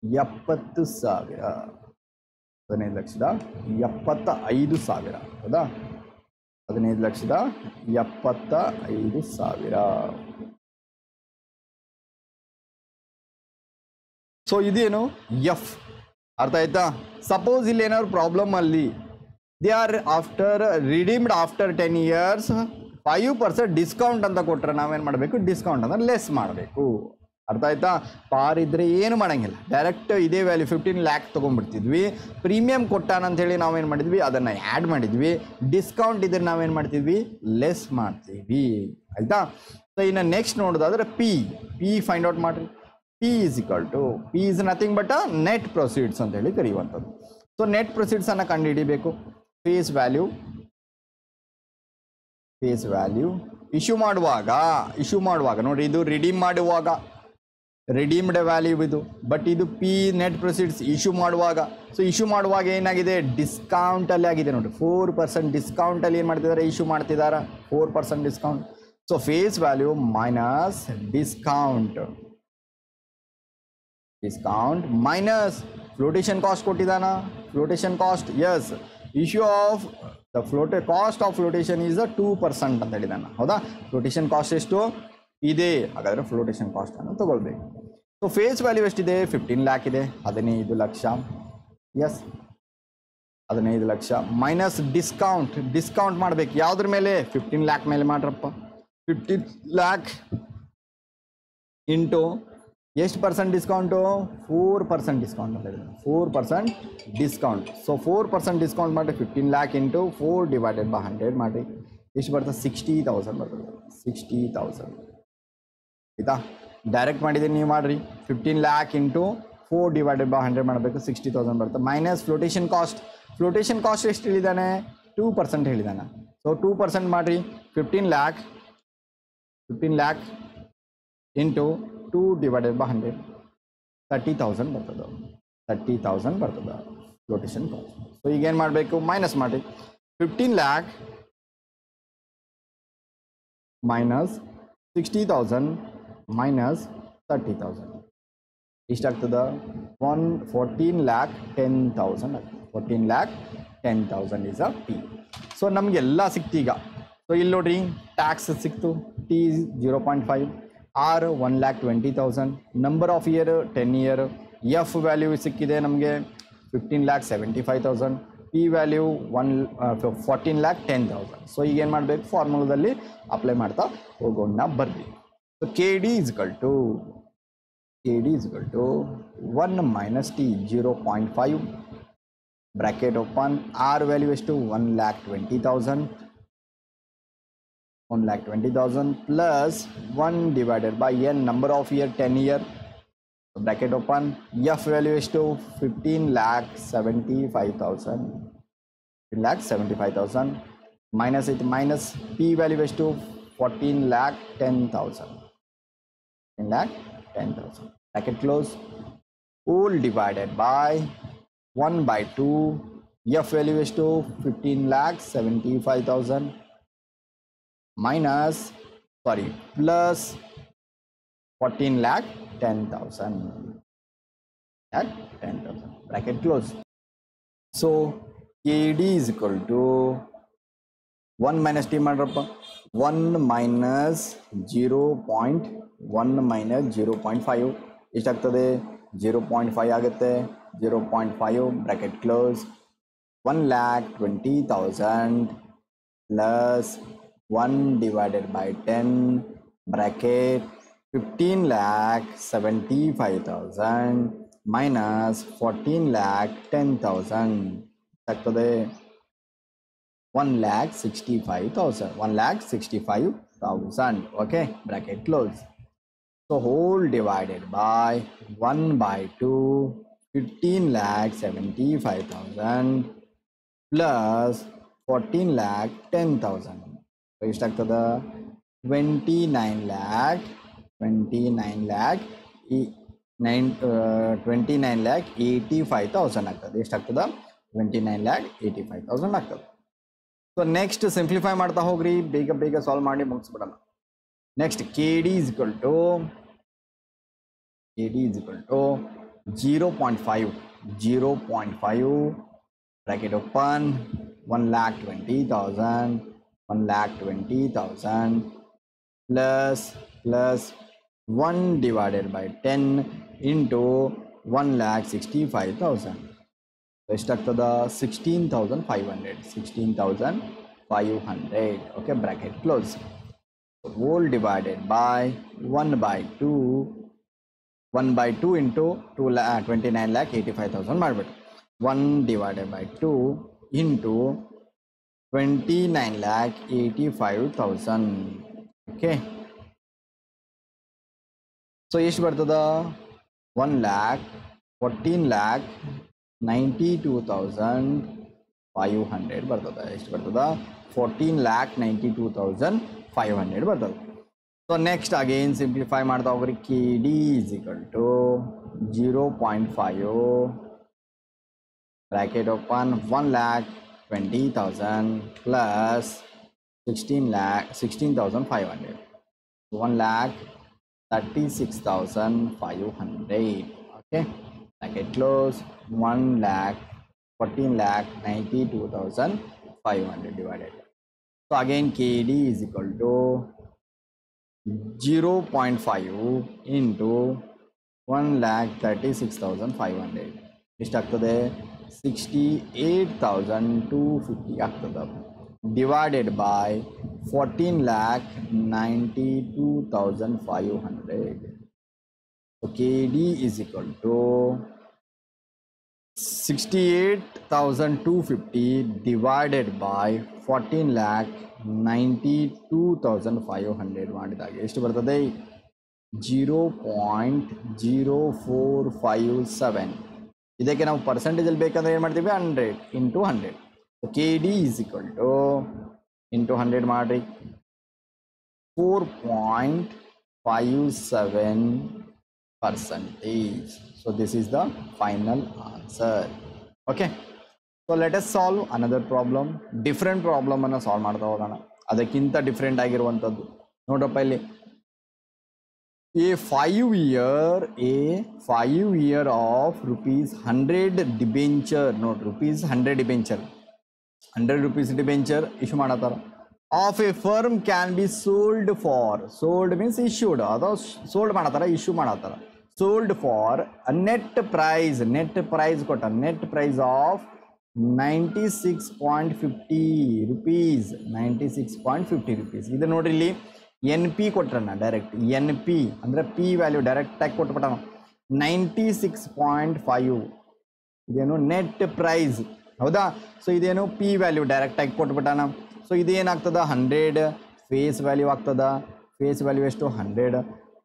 70,000, 15 ಲಕ್ಷದ 75,000. ಹೌದಾ? 15 ಲಕ್ಷದ 75,000. ಸೊ ಇದೇನು ಎಫ್. ಅರ್ಥ ಆಯ್ತಾ? ಸಪೋಸ್ ಇಲ್ಲಿ ಏನಾದ್ರು ಪ್ರಾಬ್ಲಮ್ ಅಲ್ಲಿ they are redeemed after 10 years 5% discount ಅಂತ ಕೊಟ್ಟರೆ ನಾವೇನು ಮಾಡಬೇಕು, ಡಿಸ್ಕೌಂಟ್ ಅಂದ್ರೆ ಲೆಸ್ ಮಾಡಬೇಕು. ಅರ್ಥ ಆಯ್ತಾ? ಪಾರ್ ಇದ್ರೆ ಏನು ಮಾಡೋಂಗಿಲ್ಲ, ಡೈರೆಕ್ಟ್ ಇದೇ ವ್ಯಾಲ್ಯೂ 15 lakh ತೊಗೊಂಡ್ಬಿಡ್ತಿದ್ವಿ. ಪ್ರೀಮಿಯಂ ಕೊಟ್ಟಾನಂಥೇಳಿ ನಾವೇನು ಮಾಡಿದ್ವಿ, ಅದನ್ನು ಆ್ಯಡ್ ಮಾಡಿದ್ವಿ. ಡಿಸ್ಕೌಂಟ್ ಇದ್ರೆ ನಾವೇನು ಮಾಡ್ತಿದ್ವಿ, ಲೆಸ್ ಮಾಡ್ತೀವಿ. ಆಯಿತಾ? ಸೊ ಇನ್ನು ನೆಕ್ಸ್ಟ್ ನೋಡೋದಾದ್ರೆ ಪಿ ಫೈಂಡ್ ಔಟ್ ಮಾಡಿರಿ. P is equal to, P is nothing but net proceeds ಅಂತೇಳಿ ಕರೆಯುವಂಥದ್ದು. ಸೊ ನೆಟ್ ಪ್ರೊಸೀಡ್ಸನ್ನು ಕಂಡುಹಿಡಿಬೇಕು. ಫೇಸ್ ವ್ಯಾಲ್ಯೂ ಇಶ್ಯೂ ಮಾಡುವಾಗ ನೋಡಿ, ಇದು ರಿಡೀಮ್ ಮಾಡುವಾಗ ರಿಡೀಮ್ಡ್ ವ್ಯಾಲ್ಯೂ ಇದು. ಬಟ್ ಇದು ಪಿ ನೆಟ್ ಪ್ರೊಸೀಡ್ಸ್ ಇಶ್ಯೂ ಮಾಡುವಾಗ. ಸೊ ಇಶ್ಯೂ ಮಾಡುವಾಗ ಏನಾಗಿದೆ, ಡಿಸ್ಕೌಂಟಲ್ಲಿ ಆಗಿದೆ ನೋಡಿ. 4% ಡಿಸ್ಕೌಂಟಲ್ಲಿ ಏನು ಮಾಡ್ತಿದ್ದಾರೆ, ಇಶ್ಯೂ ಮಾಡ್ತಿದ್ದಾರೆ 4% discount. So face value minus discount minus flotation cost ಕೊಟ್ಟಿದ್ದಾನ. Flotation cost, yes, issue of the cost of flotation is 2% ಅಂತ ಹೇಳಿದಾನ. ಹೌದಾ? ಫ್ಲೋಟೇಷನ್ ಕಾಸ್ಟ್ ಎಷ್ಟು ಇದೆ, ಹಾಗಾದರೆ ಫ್ಲೋಟೇಷನ್ ಕಾಸ್ಟ್ ಅನ್ನು ತಗೊಳ್ಬೇಕು. ಸೊ ಫೇಸ್ ವ್ಯಾಲ್ಯೂ ಎಷ್ಟಿದೆ, 15 lakh ಇದೆ, 15 lakh. Yes, 15 lakh minus discount ಮಾಡಬೇಕು. ಯಾವುದ್ರ ಮೇಲೆ, 15 lakh ಮೇಲೆ ಮಾಡ್ರಪ್ಪ. 15 lakh ಇಂಟು ಎಷ್ಟು ಪರ್ಸೆಂಟ್ ಡಿಸ್ಕೌಂಟು, 4% ಡಿಸ್ಕೌಂಟ್ ಅಂತ ಹೇಳಿದ್ರು. 4% ಡಿಸ್ಕೌಂಟ್. ಸೊ 4% ಡಿಸ್ಕೌಂಟ್ ಮಾಡಿ 15 lakh ಇಂಟು 4 ಡಿವೈಡೆಡ್ ಬೈ 100 ಮಾಡಿ ಎಷ್ಟು ಬರ್ತದೆ, 60,000 ಬರ್ತದೆ. 60,000 ಆಯಿತಾ? ಡೈರೆಕ್ಟ್ ಮಾಡಿದ್ದೀನಿ, ನೀವು ಮಾಡಿರಿ. 15 lakh ಇಂಟು 4 ಡಿವೈಡೆಡ್ ಬೈ 100 ಮಾಡಬೇಕು, 60,000 ಬರ್ತದೆ. ಮೈನಸ್ ಫ್ಲೋಟೇಷನ್ ಕಾಸ್ಟ್ ಎಷ್ಟು ಹೇಳಿದ್ದಾನೆ, 2% ಹೇಳಿದ್ದಾನೆ. ಸೊ 2% ಮಾಡಿರಿ. 15 lakh ಇಂಟು 2 ಡಿವೈಡೆಡ್ ಬೈ 100 30,000 ಬರ್ತದೆ. 30,000 ಬರ್ತದೆ ಫ್ಲೋಟೇಷನ್ ಕಾಸ್ಟ್. ಸೊ ಈಗೇನು ಮಾಡಬೇಕು, ಮೈನಸ್ ಮಾಡಿ. 15 lakh minus 60,000 minus 30,000 ಎಷ್ಟಾಗ್ತದ 14 lakh 10,000 14 lakh 10,000 is a P. So ನಮಗೆಲ್ಲ ಸಿಕ್ತು ಈಗ. ಸೊ ಇಲ್ಲಿ ನೋಡ್ರಿ ಟ್ಯಾಕ್ಸ್ ಸಿಕ್ತು, T 0.5, R 1,20,000, number of year 10 year, F value ಸಿಕ್ಕಿದೆ ನಮಗೆ 15,75,000, P ವ್ಯಾಲ್ಯೂ 14,10,000. ಸೊ ಈಗ ಏನು ಮಾಡಬೇಕು, ಫಾರ್ಮುಲಾದಲ್ಲಿ ಅಪ್ಲೈ ಮಾಡ್ತಾ ಹೋಗೋಣ ಬರ್ರಿ. So KD is equal to 1 minus T 0.5 bracket open, R value is to 1,20,000 plus 1 divided by N, number of year 10 year, bracket open, F value is to 15,75,000 minus it, minus P value is to 14,10,000 bracket close, all divided by 1 by 2, F value is to 15,75,000 minus plus 14,10,000 bracket close. So KD is equal to 1 minus T ಮಾಡ್ರಪ್ಪ, 1 minus 0.1 minus 0.5 ಎಷ್ಟಾಗ್ತದೆ, 0.5 ಆಗುತ್ತೆ. 0.5 bracket close, 1,20,000 plus 1 divided by 10 bracket 15,75,000 minus 14,10,000 ಆಗ್ತದೆ 1,65,000. Okay, bracket close. So whole divided by 1 by 2, 15,75,000 plus 14,10,000. So ಎಷ್ಟಾಗ್ತದ 29 lakh 85,000 ಆಗ್ತದೆ. ಎಷ್ಟಾಗ್ತದ 29,85,000 ಆಗ್ತದೆ. So next simplify ಮಾಡ್ತಾ ಹೋಗ್ರಿ, ಬೇಗ solve ಮಾಡಿ ಮುಗಿಸ್ಬಿಡೋಣ. Next KD is equal to 0.5 bracket open, 1,20,000 plus 1 divided by 10 into 1,65,000. ಎಷ್ಟಾಗ್ತದ 16,500. Okay, bracket close. Whole divided by 1 by 2 into 29,85,000 ಮಾಡ್ಬಿಟ್ಟು 1 divided by 2 into 29,85,000. Okay, so ಎಷ್ಟು ಬರ್ತದ 1,14,92,500 ಬರ್ತದ. ಎಷ್ಟು ಬರ್ತದ 14,92,500 ಬರ್ತದೆ. ಸೊ ನೆಕ್ಸ್ಟ್ ಅಗೇನ್ ಸಿಂಪ್ಲಿಫೈ ಮಾಡ್ತಾ ಹೋಗ್ರಿ. KD is equal to 0.5 bracket open, 1,20,000 plus 16,500, 1,36,500. Okay, bracket close, 1,14,92,500 divided. So again KD is equal to 0.5 into 1,36,500. ಎಷ್ಟಾಗ್ತದೆ 68,250 ಆಗ್ತದೆ. Divided by 14,92,500. So KD is equal to 68,250 divided by 14,92,500 ಮಾಡಿದಾಗ ಎಷ್ಟು ಬರ್ತದೆ 0.0457. ಇದಕ್ಕೆ ನಾವು ಪರ್ಸೆಂಟೇಜಲ್ಲಿ ಬೇಕಂದ್ರೆ ಏನು ಮಾಡ್ತೀವಿ 100 into 100. So KD is equal to into 100 ಮಾಡ್ರಿ 4.57%. So this is the final answer. Okay. So let us solve another problem. Different ಪ್ರಾಬ್ಲಮನ್ನು ಸಾಲ್ವ್ ಮಾಡ್ತಾ ಹೋಗೋಣ, ಅದಕ್ಕಿಂತ ಡಿಫ್ರೆಂಟ್ ಆಗಿರುವಂಥದ್ದು. ನೋಡ್ರಪ್ಪ ಇಲ್ಲಿ, a 5 year of rupees 100 debenture, note rupees 100 debenture, 100 rupees debenture issue ಮಾಡತಾರ of a firm can be sold for, sold means issued, ಅಥವಾ sold ಮಾಡತಾರ, issue ಮಾಡತಾರ, sold for a net price ಕೊಟ್ಟ, net price of 96.50 rupees, 96.50 rupees. ಇದು ನೋಡ್ರಿ ಇಲ್ಲಿ N P ಕೊಟ್ರಣ್ಣ, direct N P ಅಂದರೆ ಪಿ ವ್ಯಾಲ್ಯೂ ಡೈರೆಕ್ಟಾಗಿ ಕೊಟ್ಬಿಟ್ಟಾನ 96.5. ಇದೇನು ನೆಟ್ ಪ್ರೈಸ್, ಹೌದಾ? ಸೊ ಇದೇನು ಪಿ ವ್ಯಾಲ್ಯೂ ಡೈರೆಕ್ಟಾಗಿ ಕೊಟ್ಬಿಟ್ಟಾನ. ಸೊ ಇದೇನಾಗ್ತದ 100 ಫೇಸ್ ವ್ಯಾಲ್ಯೂ ಆಗ್ತದ. ಫೇಸ್ ವ್ಯಾಲ್ಯೂ ಎಷ್ಟು 100.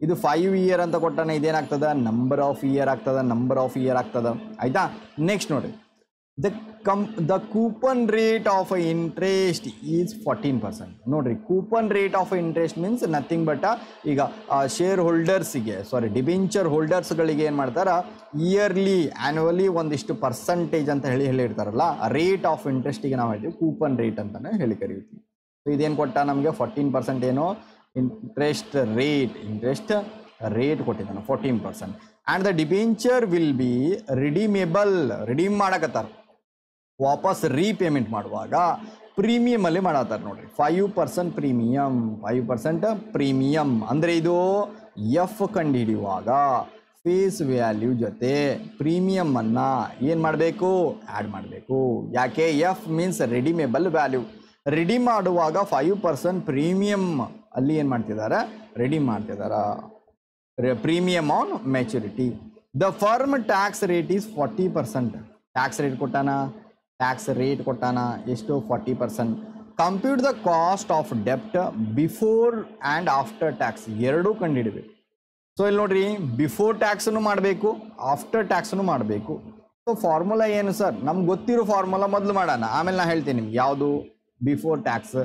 ಇದು 5 year ಅಂತ ಕೊಟ್ಟಾನ, ಇದೇನಾಗ್ತದ ನಂಬರ್ ಆಫ್ ಇಯರ್ ಆಗ್ತದ, ನಂಬರ್ ಆಫ್ ಇಯರ್ ಆಗ್ತದ. ಆಯಿತಾ? ನೆಕ್ಸ್ಟ್ ನೋಡಿ, the coupon rate of interest is 14%. ನೋಡ್ರಿ, coupon rate of interest means nothing but ಈಗ ಶೇರ್ ಹೋಲ್ಡರ್ಸಿಗೆ, ಸಾರಿ ಡಿಬೆಂಚರ್ ಹೋಲ್ಡರ್ಸ್ಗಳಿಗೆ ಏನು ಮಾಡ್ತಾರ, ಇಯರ್ಲಿ ಆ್ಯನ್ಯುವಲಿ ಒಂದಿಷ್ಟು ಪರ್ಸಂಟೇಜ್ ಅಂತ ಹೇಳಿರ್ತಾರಲ್ಲ, ರೇಟ್ ಆಫ್ ಇಂಟ್ರೆಸ್ಟಿಗೆ ನಾವು ಹೇಳ್ತೀವಿ ಕೂಪನ್ ರೇಟ್ ಅಂತಲೇ ಹೇಳಿ ಕರಿತೀವಿ. ಸೊ ಇದೇನು ಕೊಟ್ಟ ನಮಗೆ 14% ಏನೋ ಇಂಟ್ರೆಸ್ಟ್ ರೇಟ್ ಕೊಟ್ಟಿದ್ದಾನೆ 14%. And the debenture will be redeemable, redeem ಮಾಡಕತ್ತಾರ, ವಾಪಸ್ ರೀಪೇಮೆಂಟ್ ಮಾಡುವಾಗ ಪ್ರೀಮಿಯಮಲ್ಲಿ ಮಾಡತ್ತಾರೆ ನೋಡ್ರಿ. 5% ಪ್ರೀಮಿಯಮ್, 5% ಪ್ರೀಮಿಯಮ್ ಅಂದರೆ ಇದು ಎಫ್ ಕಂಡು ಹಿಡಿಯುವಾಗ ಫೇಸ್ ವ್ಯಾಲ್ಯೂ ಜೊತೆ ಪ್ರೀಮಿಯಮನ್ನು ಏನು ಮಾಡಬೇಕು, ಆ್ಯಡ್ ಮಾಡಬೇಕು. ಯಾಕೆ? F means redeemable value. Redeem ಮಾಡುವಾಗ 5% ಪ್ರೀಮಿಯಮ್ ಅಲ್ಲಿ ಏನು ಮಾಡ್ತಿದ್ದಾರೆ, ರಿಡೀಮ್ ಮಾಡ್ತಿದ್ದಾರೆ, premium on maturity. The firm tax rate is 40%. Tax rate ಕೊಟ್ಟಾನ ಎಷ್ಟು, 40%. ಕಂಪ್ಯೂಟ್ ದ ಕಾಸ್ಟ್ ಆಫ್ ಡೆಪ್ಟ್ ಬಿಫೋರ್ ಆ್ಯಂಡ್ ಆಫ್ಟರ್ ಟ್ಯಾಕ್ಸ್, ಎರಡೂ ಕಂಡುಹಿಡಬೇಕು. ಸೊ ಇಲ್ಲಿ ನೋಡ್ರಿ, ಬಿಫೋರ್ ಟ್ಯಾಕ್ಸನ್ನು ಮಾಡಬೇಕು, ಆಫ್ಟರ್ ಟ್ಯಾಕ್ಸನ್ನು ಮಾಡಬೇಕು. ಸೊ ಫಾರ್ಮುಲಾ ಏನು ಸರ್? ನಮ್ಗೆ ಗೊತ್ತಿರೋ ಫಾರ್ಮುಲಾ ಮೊದಲು ಮಾಡೋಣ, ಆಮೇಲೆ ನಾನು ಹೇಳ್ತೀನಿ ನಿಮ್ಗೆ ಯಾವುದು ಬಿಫೋರ್ ಟ್ಯಾಕ್ಸ್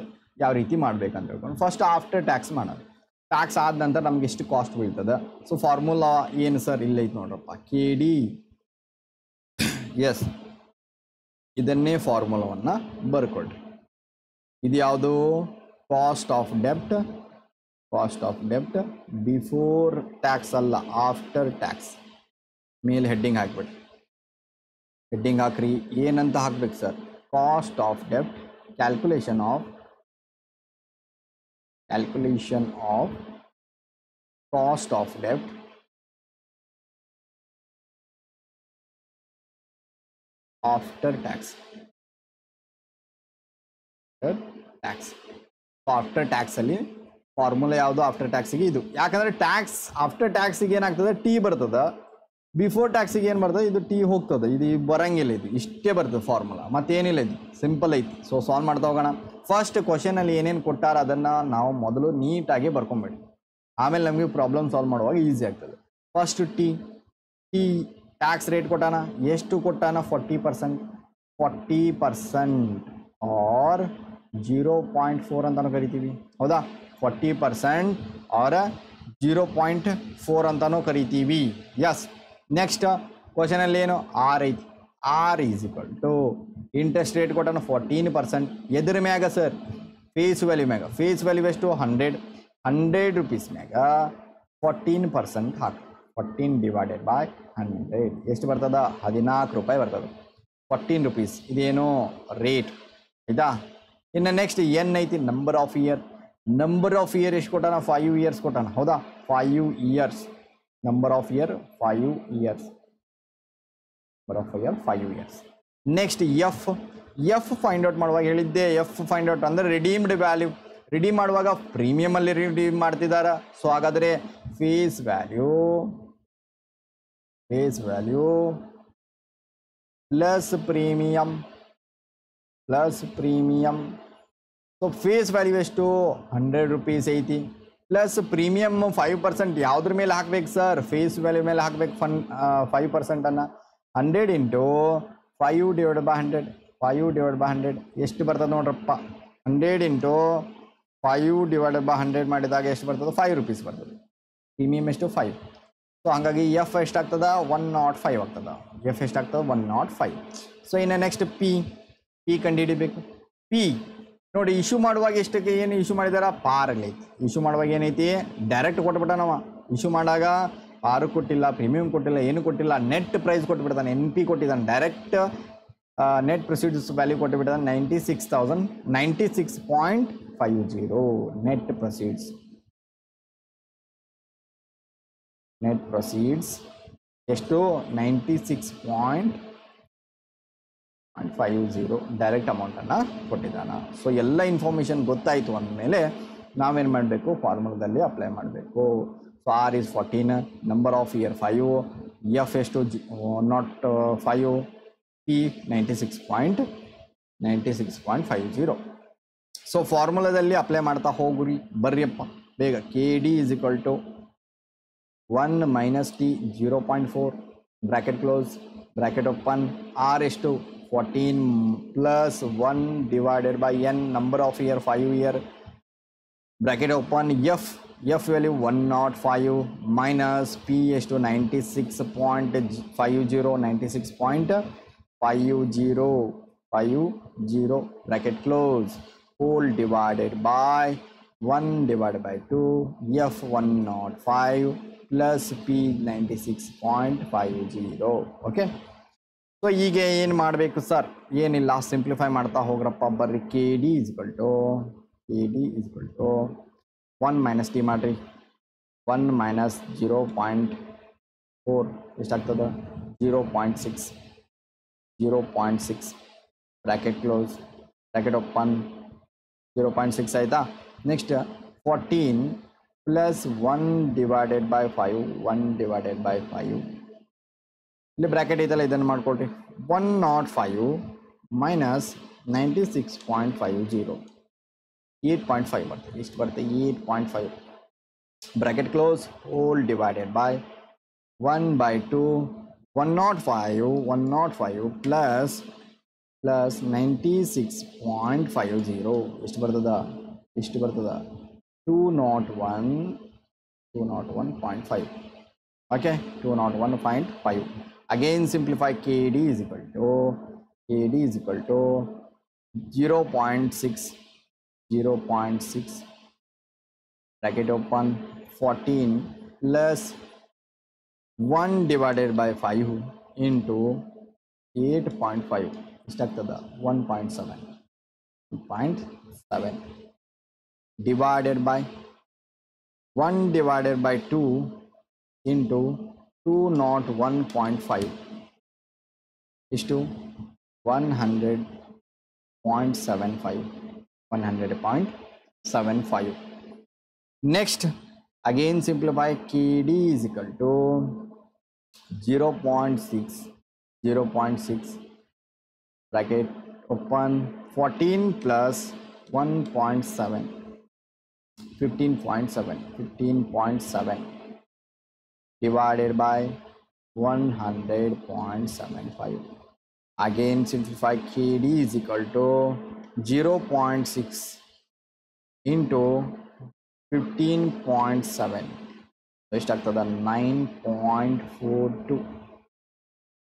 ಯಾವ ರೀತಿ ಮಾಡ್ಬೇಕಂತ ಹೇಳ್ಕೊಂಡು. ಫಸ್ಟ್ ಆಫ್ಟರ್ ಟ್ಯಾಕ್ಸ್ ಮಾಡೋಣ. ಟ್ಯಾಕ್ಸ್ ಆದ ನಂತರ ನಮ್ಗೆ ಎಷ್ಟು ಕಾಸ್ಟ್ ಬೀಳ್ತದೆ. ಸೊ ಫಾರ್ಮುಲಾ ಏನು ಸರ್? ಇಲ್ಲೈತೆ ನೋಡ್ರಪ್ಪ, ಕೆ ಡಿ. ಎಸ್, ಇದನ್ನೇ ಫಾರ್ಮುಲಾವನ್ನು ಬರ್ಕೊಳ್ರಿ. ಇದು ಯಾವುದು? ಕಾಸ್ಟ್ ಆಫ್ ಡೆಪ್ಟ್ ಬಿಫೋರ್ ಟ್ಯಾಕ್ಸ್ ಅಲ್ಲ, ಆಫ್ಟರ್ ಟ್ಯಾಕ್ಸ್. ಮೇಲೆ ಹೆಡ್ಡಿಂಗ್ ಹಾಕ್ಬಿಡ್ರಿ, ಹೆಡ್ಡಿಂಗ್ ಹಾಕ್ರಿ. ಏನಂತ ಹಾಕ್ಬೇಕು sir? Cost of ಡೆಪ್ಟ್, calculation of cost of ಡೆಪ್ಟ್ ಆಫ್ಟರ್ ಟ್ಯಾಕ್ಸ್. ಆಫ್ಟರ್ ಟ್ಯಾಕ್ಸಲ್ಲಿ ಫಾರ್ಮುಲಾ ಯಾವುದು? ಆಫ್ಟರ್ ಟ್ಯಾಕ್ಸಿಗೆ ಇದು. ಯಾಕಂದರೆ ಟ್ಯಾಕ್ಸ್ ಆಫ್ಟರ್ ಟ್ಯಾಕ್ಸಿಗೆ ಏನಾಗ್ತದೆ, ಟಿ ಬರ್ತದೆ. ಬಿಫೋರ್ ಟ್ಯಾಕ್ಸಿಗೆ ಏನು ಬರ್ತದೆ, ಇದು ಟಿ ಹೋಗ್ತದೆ, ಇದು ಬರಂಗಿಲ್ಲ, ಇದು ಇಷ್ಟೇ ಬರ್ತದೆ ಫಾರ್ಮುಲಾ, ಮತ್ತೇನಿಲ್ಲ, ಇದು ಸಿಂಪಲ್ ಐತಿ. ಸೊ ಸಾಲ್ವ್ ಮಾಡ್ತಾ ಹೋಗೋಣ. ಫಸ್ಟ್ ಕ್ವಶನಲ್ಲಿ ಏನೇನು ಕೊಟ್ಟಾರ ಅದನ್ನು ನಾವು ಮೊದಲು ನೀಟಾಗಿ ಬರ್ಕೊಂಬೇಡಿ, ಆಮೇಲೆ ನಮಗೆ ಪ್ರಾಬ್ಲಮ್ ಸಾಲ್ವ್ ಮಾಡುವಾಗ ಈಸಿ ಆಗ್ತದೆ. ಫಸ್ಟ್ ಟಿ ಟ್ಯಾಕ್ಸ್ ರೇಟ್ ಕೊಟ್ಟಾನ, ಎಷ್ಟು ಕೊಟ್ಟಾನ? 40% ಆರ್ 0.4 ಅಂತಾನು ಕರಿತೀವಿ, ಹೌದಾ? 40% ಆರ್ 0.4 ಅಂತಾನು ಕರಿತೀವಿ. ಎಸ್. ನೆಕ್ಸ್ಟ್ ಕ್ವಶನಲ್ಲಿ ಏನು? ಆರ್ ಐತಿ. R is equal to interest rate ಕೊಟ್ಟಾನ 14%. ಎದ್ರ ಮ್ಯಾಗ ಸರ್? ಫೇಸ್ ವ್ಯಾಲ್ಯೂ ಮ್ಯಾಗ. ಫೇಸ್ ವ್ಯಾಲ್ಯೂ ಎಷ್ಟು? 100 ರೂಪೀಸ್ ಮ್ಯಾಗ 14% ಹಾಕಿ. 14 ಡಿವೈಡೆಡ್ ಬೈ 100 ಎಷ್ಟು ಬರ್ತದ? 14 ರೂಪಾಯಿ ಬರ್ತದೆ. 14 ರೂಪೀಸ್ ಇದೇನು ರೇಟ್, ಆಯ್ತಾ? ಇನ್ನು ನೆಕ್ಸ್ಟ್ ಎನ್ ಐತಿ, number of year. Number of year ಎಷ್ಟು ಕೊಟ್ಟಾನ? 5 years ಕೊಟ್ಟಾನ, ಹೌದಾ? 5 years. Number of year 5 years. Number of year 5 years. Next F find out ಮಾಡುವಾಗ ಹೇಳಿದ್ದೆ, ಎಫ್ ಫೈಂಡ್ ಔಟ್ ಅಂದರೆ ರಿಡೀಮ್ಡ್ ವ್ಯಾಲ್ಯೂ. ರಿಡೀಮ್ ಮಾಡುವಾಗ ಪ್ರೀಮಿಯಮಲ್ಲಿ ರಿಡೀಮ್ ಮಾಡ್ತಿದ್ದಾರೆ. ಸೊ ಹಾಗಾದರೆ face value plus premium. So face value ಎಷ್ಟು? 100 ರೂಪೀಸ್ ಐತಿ. ಪ್ಲಸ್ ಪ್ರೀಮಿಯಮ್ 5% ಯಾವುದ್ರ ಮೇಲೆ ಹಾಕ್ಬೇಕು ಸರ್? ಫೇಸ್ ವ್ಯಾಲ್ಯೂ ಮೇಲೆ ಹಾಕ್ಬೇಕು 5%. 100 ಇಂಟು 5 ಡಿವೈಡ್ ಬೈ 100 ಎಷ್ಟು ಬರ್ತದೆ ನೋಡ್ರಪ್ಪ? 100 ಇಂಟು 5 ಡಿವೈಡೆಡ್ ಬೈ 100 ಮಾಡಿದಾಗ ಎಷ್ಟು ಬರ್ತದೆ? 5 ರೂಪೀಸ್ ಬರ್ತದೆ. ಪ್ರೀಮಿಯಮ್ ಎಷ್ಟು? 5. ಸೊ ಹಾಗಾಗಿ ಎಫ್ ಎಷ್ಟಾಗ್ತದ 105 ಆಗ್ತದ. ಎಫ್ ಎಷ್ಟಾಗ್ತದೆ 105. ಸೊ ಇನ್ನು ನೆಕ್ಸ್ಟ್ ಪಿ ಕಂಡುಹಿಡಿಬೇಕು. ಪಿ ನೋಡಿ, ಇಶ್ಯೂ ಮಾಡುವಾಗ ಎಷ್ಟಕ್ಕೆ ಏನು ಇಶ್ಯೂ ಮಾಡಿದಾರ, ಪಾರಲ್ಲಿ ಐತಿ. ಇಶ್ಯೂ ಮಾಡುವಾಗ ಏನೈತಿ, ಡೈರೆಕ್ಟ್ ಕೊಟ್ಬಿಟ್ಟ ನಾವು. ಇಶ್ಯೂ ಮಾಡಾಗ ಪಾರು ಕೊಟ್ಟಿಲ್ಲ, ಪ್ರೀಮಿಯಂ ಕೊಟ್ಟಿಲ್ಲ, ಏನು ಕೊಟ್ಟಿಲ್ಲ, ನೆಟ್ ಪ್ರೈಸ್ ಕೊಟ್ಬಿಡ್ತಾನೆ. ಎನ್ ಪಿ ಕೊಟ್ಟಿದ್ದಾನೆ, ಡೈರೆಕ್ಟ್ ನೆಟ್ ಪ್ರೊಸೀಡ್ಸ್ ವ್ಯಾಲ್ಯೂ ಕೊಟ್ಟುಬಿಟ್ಟಿದ್ದಾನೆ 96,096.50 ನೆಟ್ ಪ್ರೊಸೀಡ್ಸ್. ನೆಟ್ ಪ್ರೊಸೀಡ್ಸ್ ಎಷ್ಟು, 96.50 ಡೈರೆಕ್ಟ್ ಅಮೌಂಟನ್ನು ಕೊಟ್ಟಿದ್ದಾನೆ. ಸೊ ಎಲ್ಲ ಇನ್ಫಾರ್ಮೇಷನ್ ಗೊತ್ತಾಯಿತು ಅಂದಮೇಲೆ ನಾವೇನು ಮಾಡಬೇಕು, ಫಾರ್ಮುಲಾದಲ್ಲಿ ಅಪ್ಲೈ ಮಾಡಬೇಕು. So R is 14, number of year 5, F ಎಷ್ಟು 0.5, ಪಿ 96.50. ಸೊ ಫಾರ್ಮುಲಾದಲ್ಲಿ ಅಪ್ಲೈ ಮಾಡ್ತಾ ಹೋಗ್ರಿ, ಬರ್ರಿಯಪ್ಪ ಬೇಗ. K D is equal to 1 minus T 0.4 bracket close bracket open. R ಎಷ್ಟು 14 plus 1 divided by N, number of year 5 year bracket open. F value 105 minus P ಎಷ್ಟು 96.50 96.50 bracket close whole divided by 1 divided by 2 F 105 plus P 96.50. Okay, so ಈಗ ಏನು ಮಾಡಬೇಕು sir, ಏನಿಲ್ಲ, simplify ಮಾಡ್ತಾ ಹೋಗ್ರಪ್ಪ ಬರ್ರಿ. K D is equal to 1 minus T ಮಾಡಿರಿ. 1 minus 0.4 ಎಷ್ಟಾಗ್ತದೆ 0.6 ಬ್ರ್ಯಾಕೆಟ್ ಕ್ಲೋಸ್ ಬ್ರ್ಯಾಕೆಟ್ ಓಪನ್ 0.6 ಆಯಿತಾ. ನೆಕ್ಸ್ಟ್ 14 ಪ್ಲಸ್ 1 ಡಿವೈಡೆಡ್ ಬೈ 5 ಇಲ್ಲಿ ಬ್ರ್ಯಾಕೆಟ್ ಐತಲ್ಲ, ಇದನ್ನು ಮಾಡ್ಕೊಳ್ರಿ. 105 ಮೈನಸ್ 96.50 8.5 ಬರ್ತದೆ. ಇಷ್ಟು ಬರುತ್ತೆ 8.5 bracket close whole divided by 1 by 2 105 plus 96.50 ಎಷ್ಟು ಬರ್ತದ 201.5. Okay, 201.5. Again simplify. K D is equal to 0.6 bracket open 14 plus 1 divided by 5 into 8.5 ಎಷ್ಟಾಗ್ತದ 1.7 divided by 1 divided by 2 into 201.5 ಇಷ್ಟು 100.75. Next, again simplify. K D is equal to 0.6 bracket open 14 plus 1.7 15.7 divided by 100.75. Again simplify. K D is equal to 0.6 into 15.7 ಎಷ್ಟಾಗ್ತದ 9.42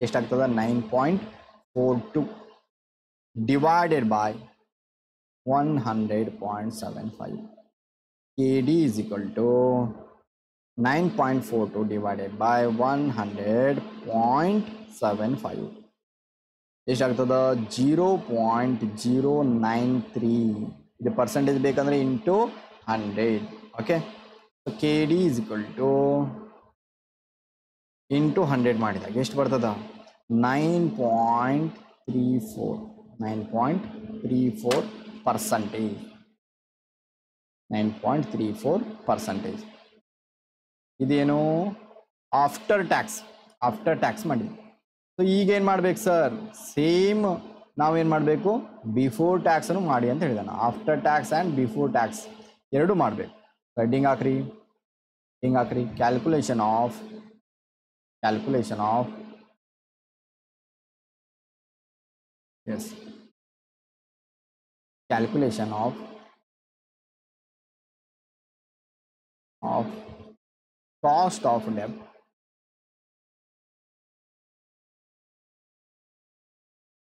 ಎಷ್ಟಾಗ್ತದ 9.42 divided by 100.75. KD is equal to 9.42 divided by 100.75 ಎಷ್ಟಾಗ್ತದ 0.093. ಇದು percentage ಬೇಕಂದ್ರೆ into 100. Okay, so K D is equal two into 100 ಮಾಡಿದಾಗ ಎಷ್ಟು ಬರ್ತದ 9.34%. ಇದೇನು after tax ಮಾಡಿ. So ಈಗೇನು ಮಾಡ್ಬೇಕು sir, same ನಾವೇನು ಮಾಡಬೇಕು, ಬಿಫೋರ್ ಟ್ಯಾಕ್ಸನ್ನು ಮಾಡಿ ಅಂತ ಹೇಳಿದಾನೆ. After tax and before tax ಎರಡು ಮಾಡಬೇಕು. ಹೆಡ್ಡಿಂಗ್ ಹಾಕ್ರಿ. ಕ್ಯಾಲ್ಕುಲೇಷನ್ ಆಫ್ ಕಾಸ್ಟ್ ಆಫ್ ಡೆಬ್ಟ್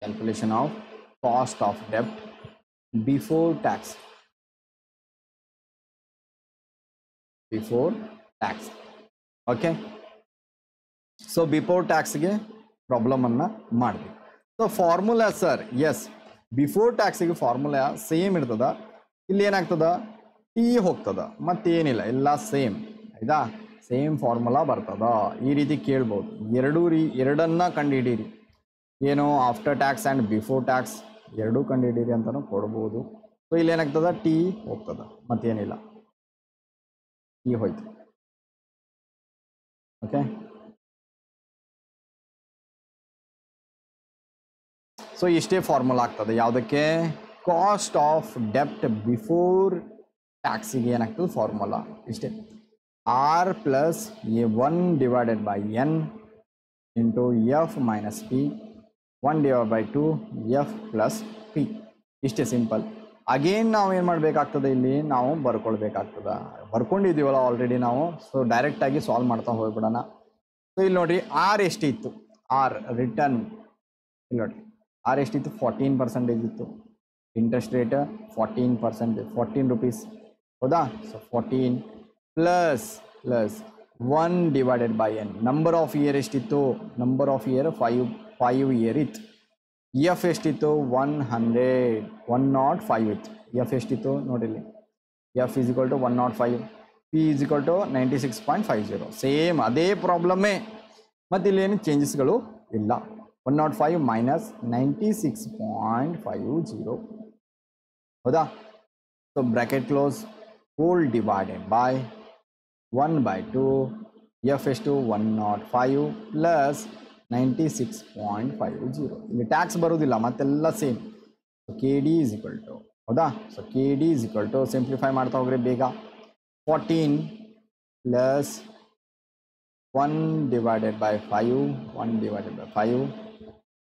Calculation of cost of debt before tax. Before tax. Okay. So before tax ಗೆ ಪ್ರಾಬ್ಲಮ್ ಅನ್ನ ಮಾಡಬೇಕು. So formula sir yes before ಟ್ಯಾಕ್ಸಿಗೆ ಫಾರ್ಮುಲಾ ಸೇಮ್ ಇರ್ತದ. ಇಲ್ಲಿ ಏನಾಗ್ತದ ಟಿ ಹೋಗ್ತದ ಮತ್ತೇನಿಲ್ಲ ಎಲ್ಲ ಸೇಮ್ ಆಯ್ತಾ. ಸೇಮ್ ಫಾರ್ಮುಲಾ ಬರ್ತದ. ಈ ರೀತಿ ಕೇಳ್ಬೋದು. ಎರಡನ್ನ ಕಂಡುಹಿಡೀರಿ. ಏನು after tax and before tax ಎರಡೂ ಕಂಡುಹಿಡೀರಿ ಅಂತಲೂ ಕೊಡ್ಬೋದು. ಸೊ ಇಲ್ಲಿ ಏನಾಗ್ತದ ಟಿ ಹೋಗ್ತದ ಮತ್ತೇನಿಲ್ಲ ಟಿ ಹೋಯ್ತು. ಓಕೆ. ಸೊ ಇಷ್ಟೇ ಫಾರ್ಮುಲಾ ಆಗ್ತದೆ ಯಾವುದಕ್ಕೆ ಕಾಸ್ಟ್ ಆಫ್ ಡೆಪ್ಟ್ ಬಿಫೋರ್ ಟ್ಯಾಕ್ಸಿಗೆ ಏನಾಗ್ತದೆ ಫಾರ್ಮುಲಾ ಇಷ್ಟೇ. ಆರ್ ಪ್ಲಸ್ ಎ1 divided by N into F minus P 1/2 F plus P. ಇಷ್ಟೇ ಸಿಂಪಲ್. ಅಗೇನ್ ನಾವು ಏನು ಮಾಡಬೇಕಾಗ್ತದೆ ಇಲ್ಲಿ ನಾವು ಬರ್ಕೊಳ್ಬೇಕಾಗ್ತದೆ. ಬರ್ಕೊಂಡಿದ್ದೀವಲ್ಲ ಆಲ್ರೆಡಿ ನಾವು. ಸೊ ಡೈರೆಕ್ಟಾಗಿ ಸಾಲ್ವ್ ಮಾಡ್ತಾ ಹೋಗ್ಬಿಡೋಣ. ಸೊ ಇಲ್ಲಿ ನೋಡಿರಿ ಆರ್ ಎಷ್ಟಿತ್ತು. ಆರ್ ರಿಟರ್ನ್ ಇಲ್ಲಿ ನೋಡಿ ಆರ್ ಎಷ್ಟಿತ್ತು 14% ಇತ್ತು. ಇಂಟ್ರೆಸ್ಟ್ ರೇಟ್ 14%, 14 ರೂಪೀಸ್ ಹೌದಾ. So 14 plus 1 divided by N. Number of year ಎಷ್ಟಿತ್ತು. ನಂಬರ್ ಆಫ್ ಇಯರ್ 5 ಇಯರ್ ಇತ್ತು. ಎಫ್ ಎಷ್ಟಿತ್ತು 105 ಇತ್ತು. ಎಫ್ ಎಷ್ಟಿತ್ತು ನೋಡಿಲ್ಲಿ F is equal to 105, P is equal to 96.50. Same ಅದೇ ಪ್ರಾಬ್ಲಮ್ಮೇ. ಮತ್ತು ಇಲ್ಲೇನು ಚೇಂಜಸ್ಗಳು ಇಲ್ಲ. 105 ಮೈನಸ್ 96.50 ಹೌದಾ. So bracket close. Whole divided by 1/2 F ಎಷ್ಟು 105 ಪ್ಲಸ್ 96.50. ಇಲ್ಲಿ ಟ್ಯಾಕ್ಸ್ ಬರೋದಿಲ್ಲ ಮತ್ತೆಲ್ಲ same. So K D is equal to ಹೌದಾ. So K D is equal to simplify ಮಾಡ್ತಾ ಹೋಗ್ರಿ ಬೇಗ. 14 ಪ್ಲಸ್ 1 ಡಿವೈಡೆಡ್ ಬೈ 5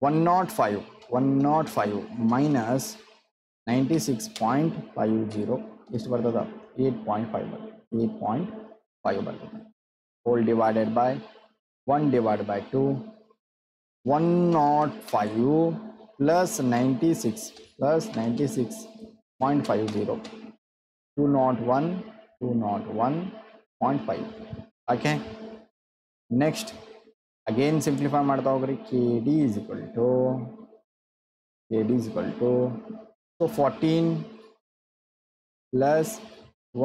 105 ಮೈನಸ್ 96.50 ಎಷ್ಟು ಬರ್ತದ 8.5 ಬರ್ತದೆ. Whole divided by 1/2 105 plus 96.50 201.5. Okay. Next again simplify ಮಾಡ್ತಾ ಹೋಗ್ರಿ. K D is equal to so 14 plus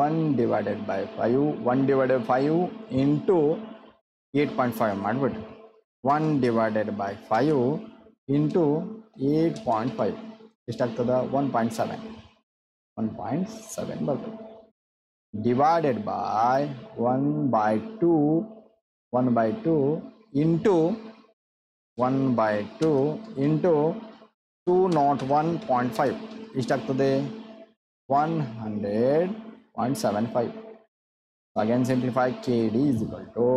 1/5 into 8.5 ಮಾಡಿಬಿಟ್ಟು 1/5 ಇಂಟು 8.5 ಎಷ್ಟಾಗ್ತದ 1.7 ಬರ್ತದೆ. ಡಿವೈಡೆಡ್ ಬೈ 1/2 ಇಂಟು 201.5 ಎಷ್ಟಾಗ್ತದೆ 100.75. Again simplify. K D is equal to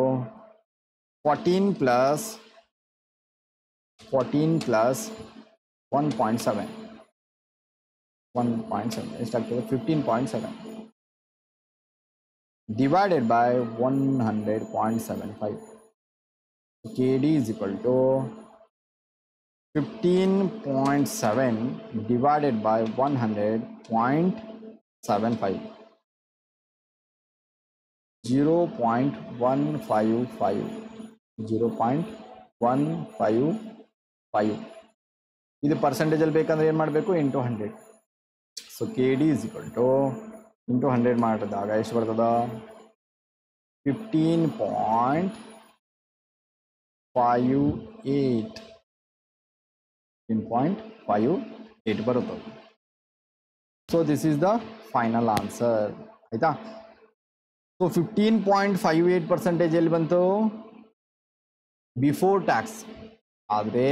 14 plus 1.7 ಎಷ್ಟಾಗ್ತದೆ 15.7 divided by 100.75. K D is equal to 15.7 divided by 100.75 0.155 ಇದು ಪರ್ಸೆಂಟೇಜಲ್ಲಿ ಬೇಕಂದ್ರೆ ಏನು ಮಾಡಬೇಕು into 100. So K D is equal two into 100 ಮಾಡಿದಾಗ ಎಷ್ಟು ಬರ್ತದ 15.58 ಬರುತ್ತದೆ. So this is the final answer ಆಯಿತಾ. ಸೊ 15.58% ಎಲ್ಲಿ ಬಂತು ಬಿಫೋರ್ ಟ್ಯಾಕ್ಸ್. ಆದರೆ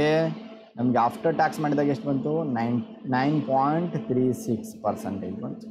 ನಮಗೆ ಆಫ್ಟರ್ ಟ್ಯಾಕ್ಸ್ ಮಾಡಿದಾಗ ಎಷ್ಟು ಬಂತು 9.36% ಬಂತು.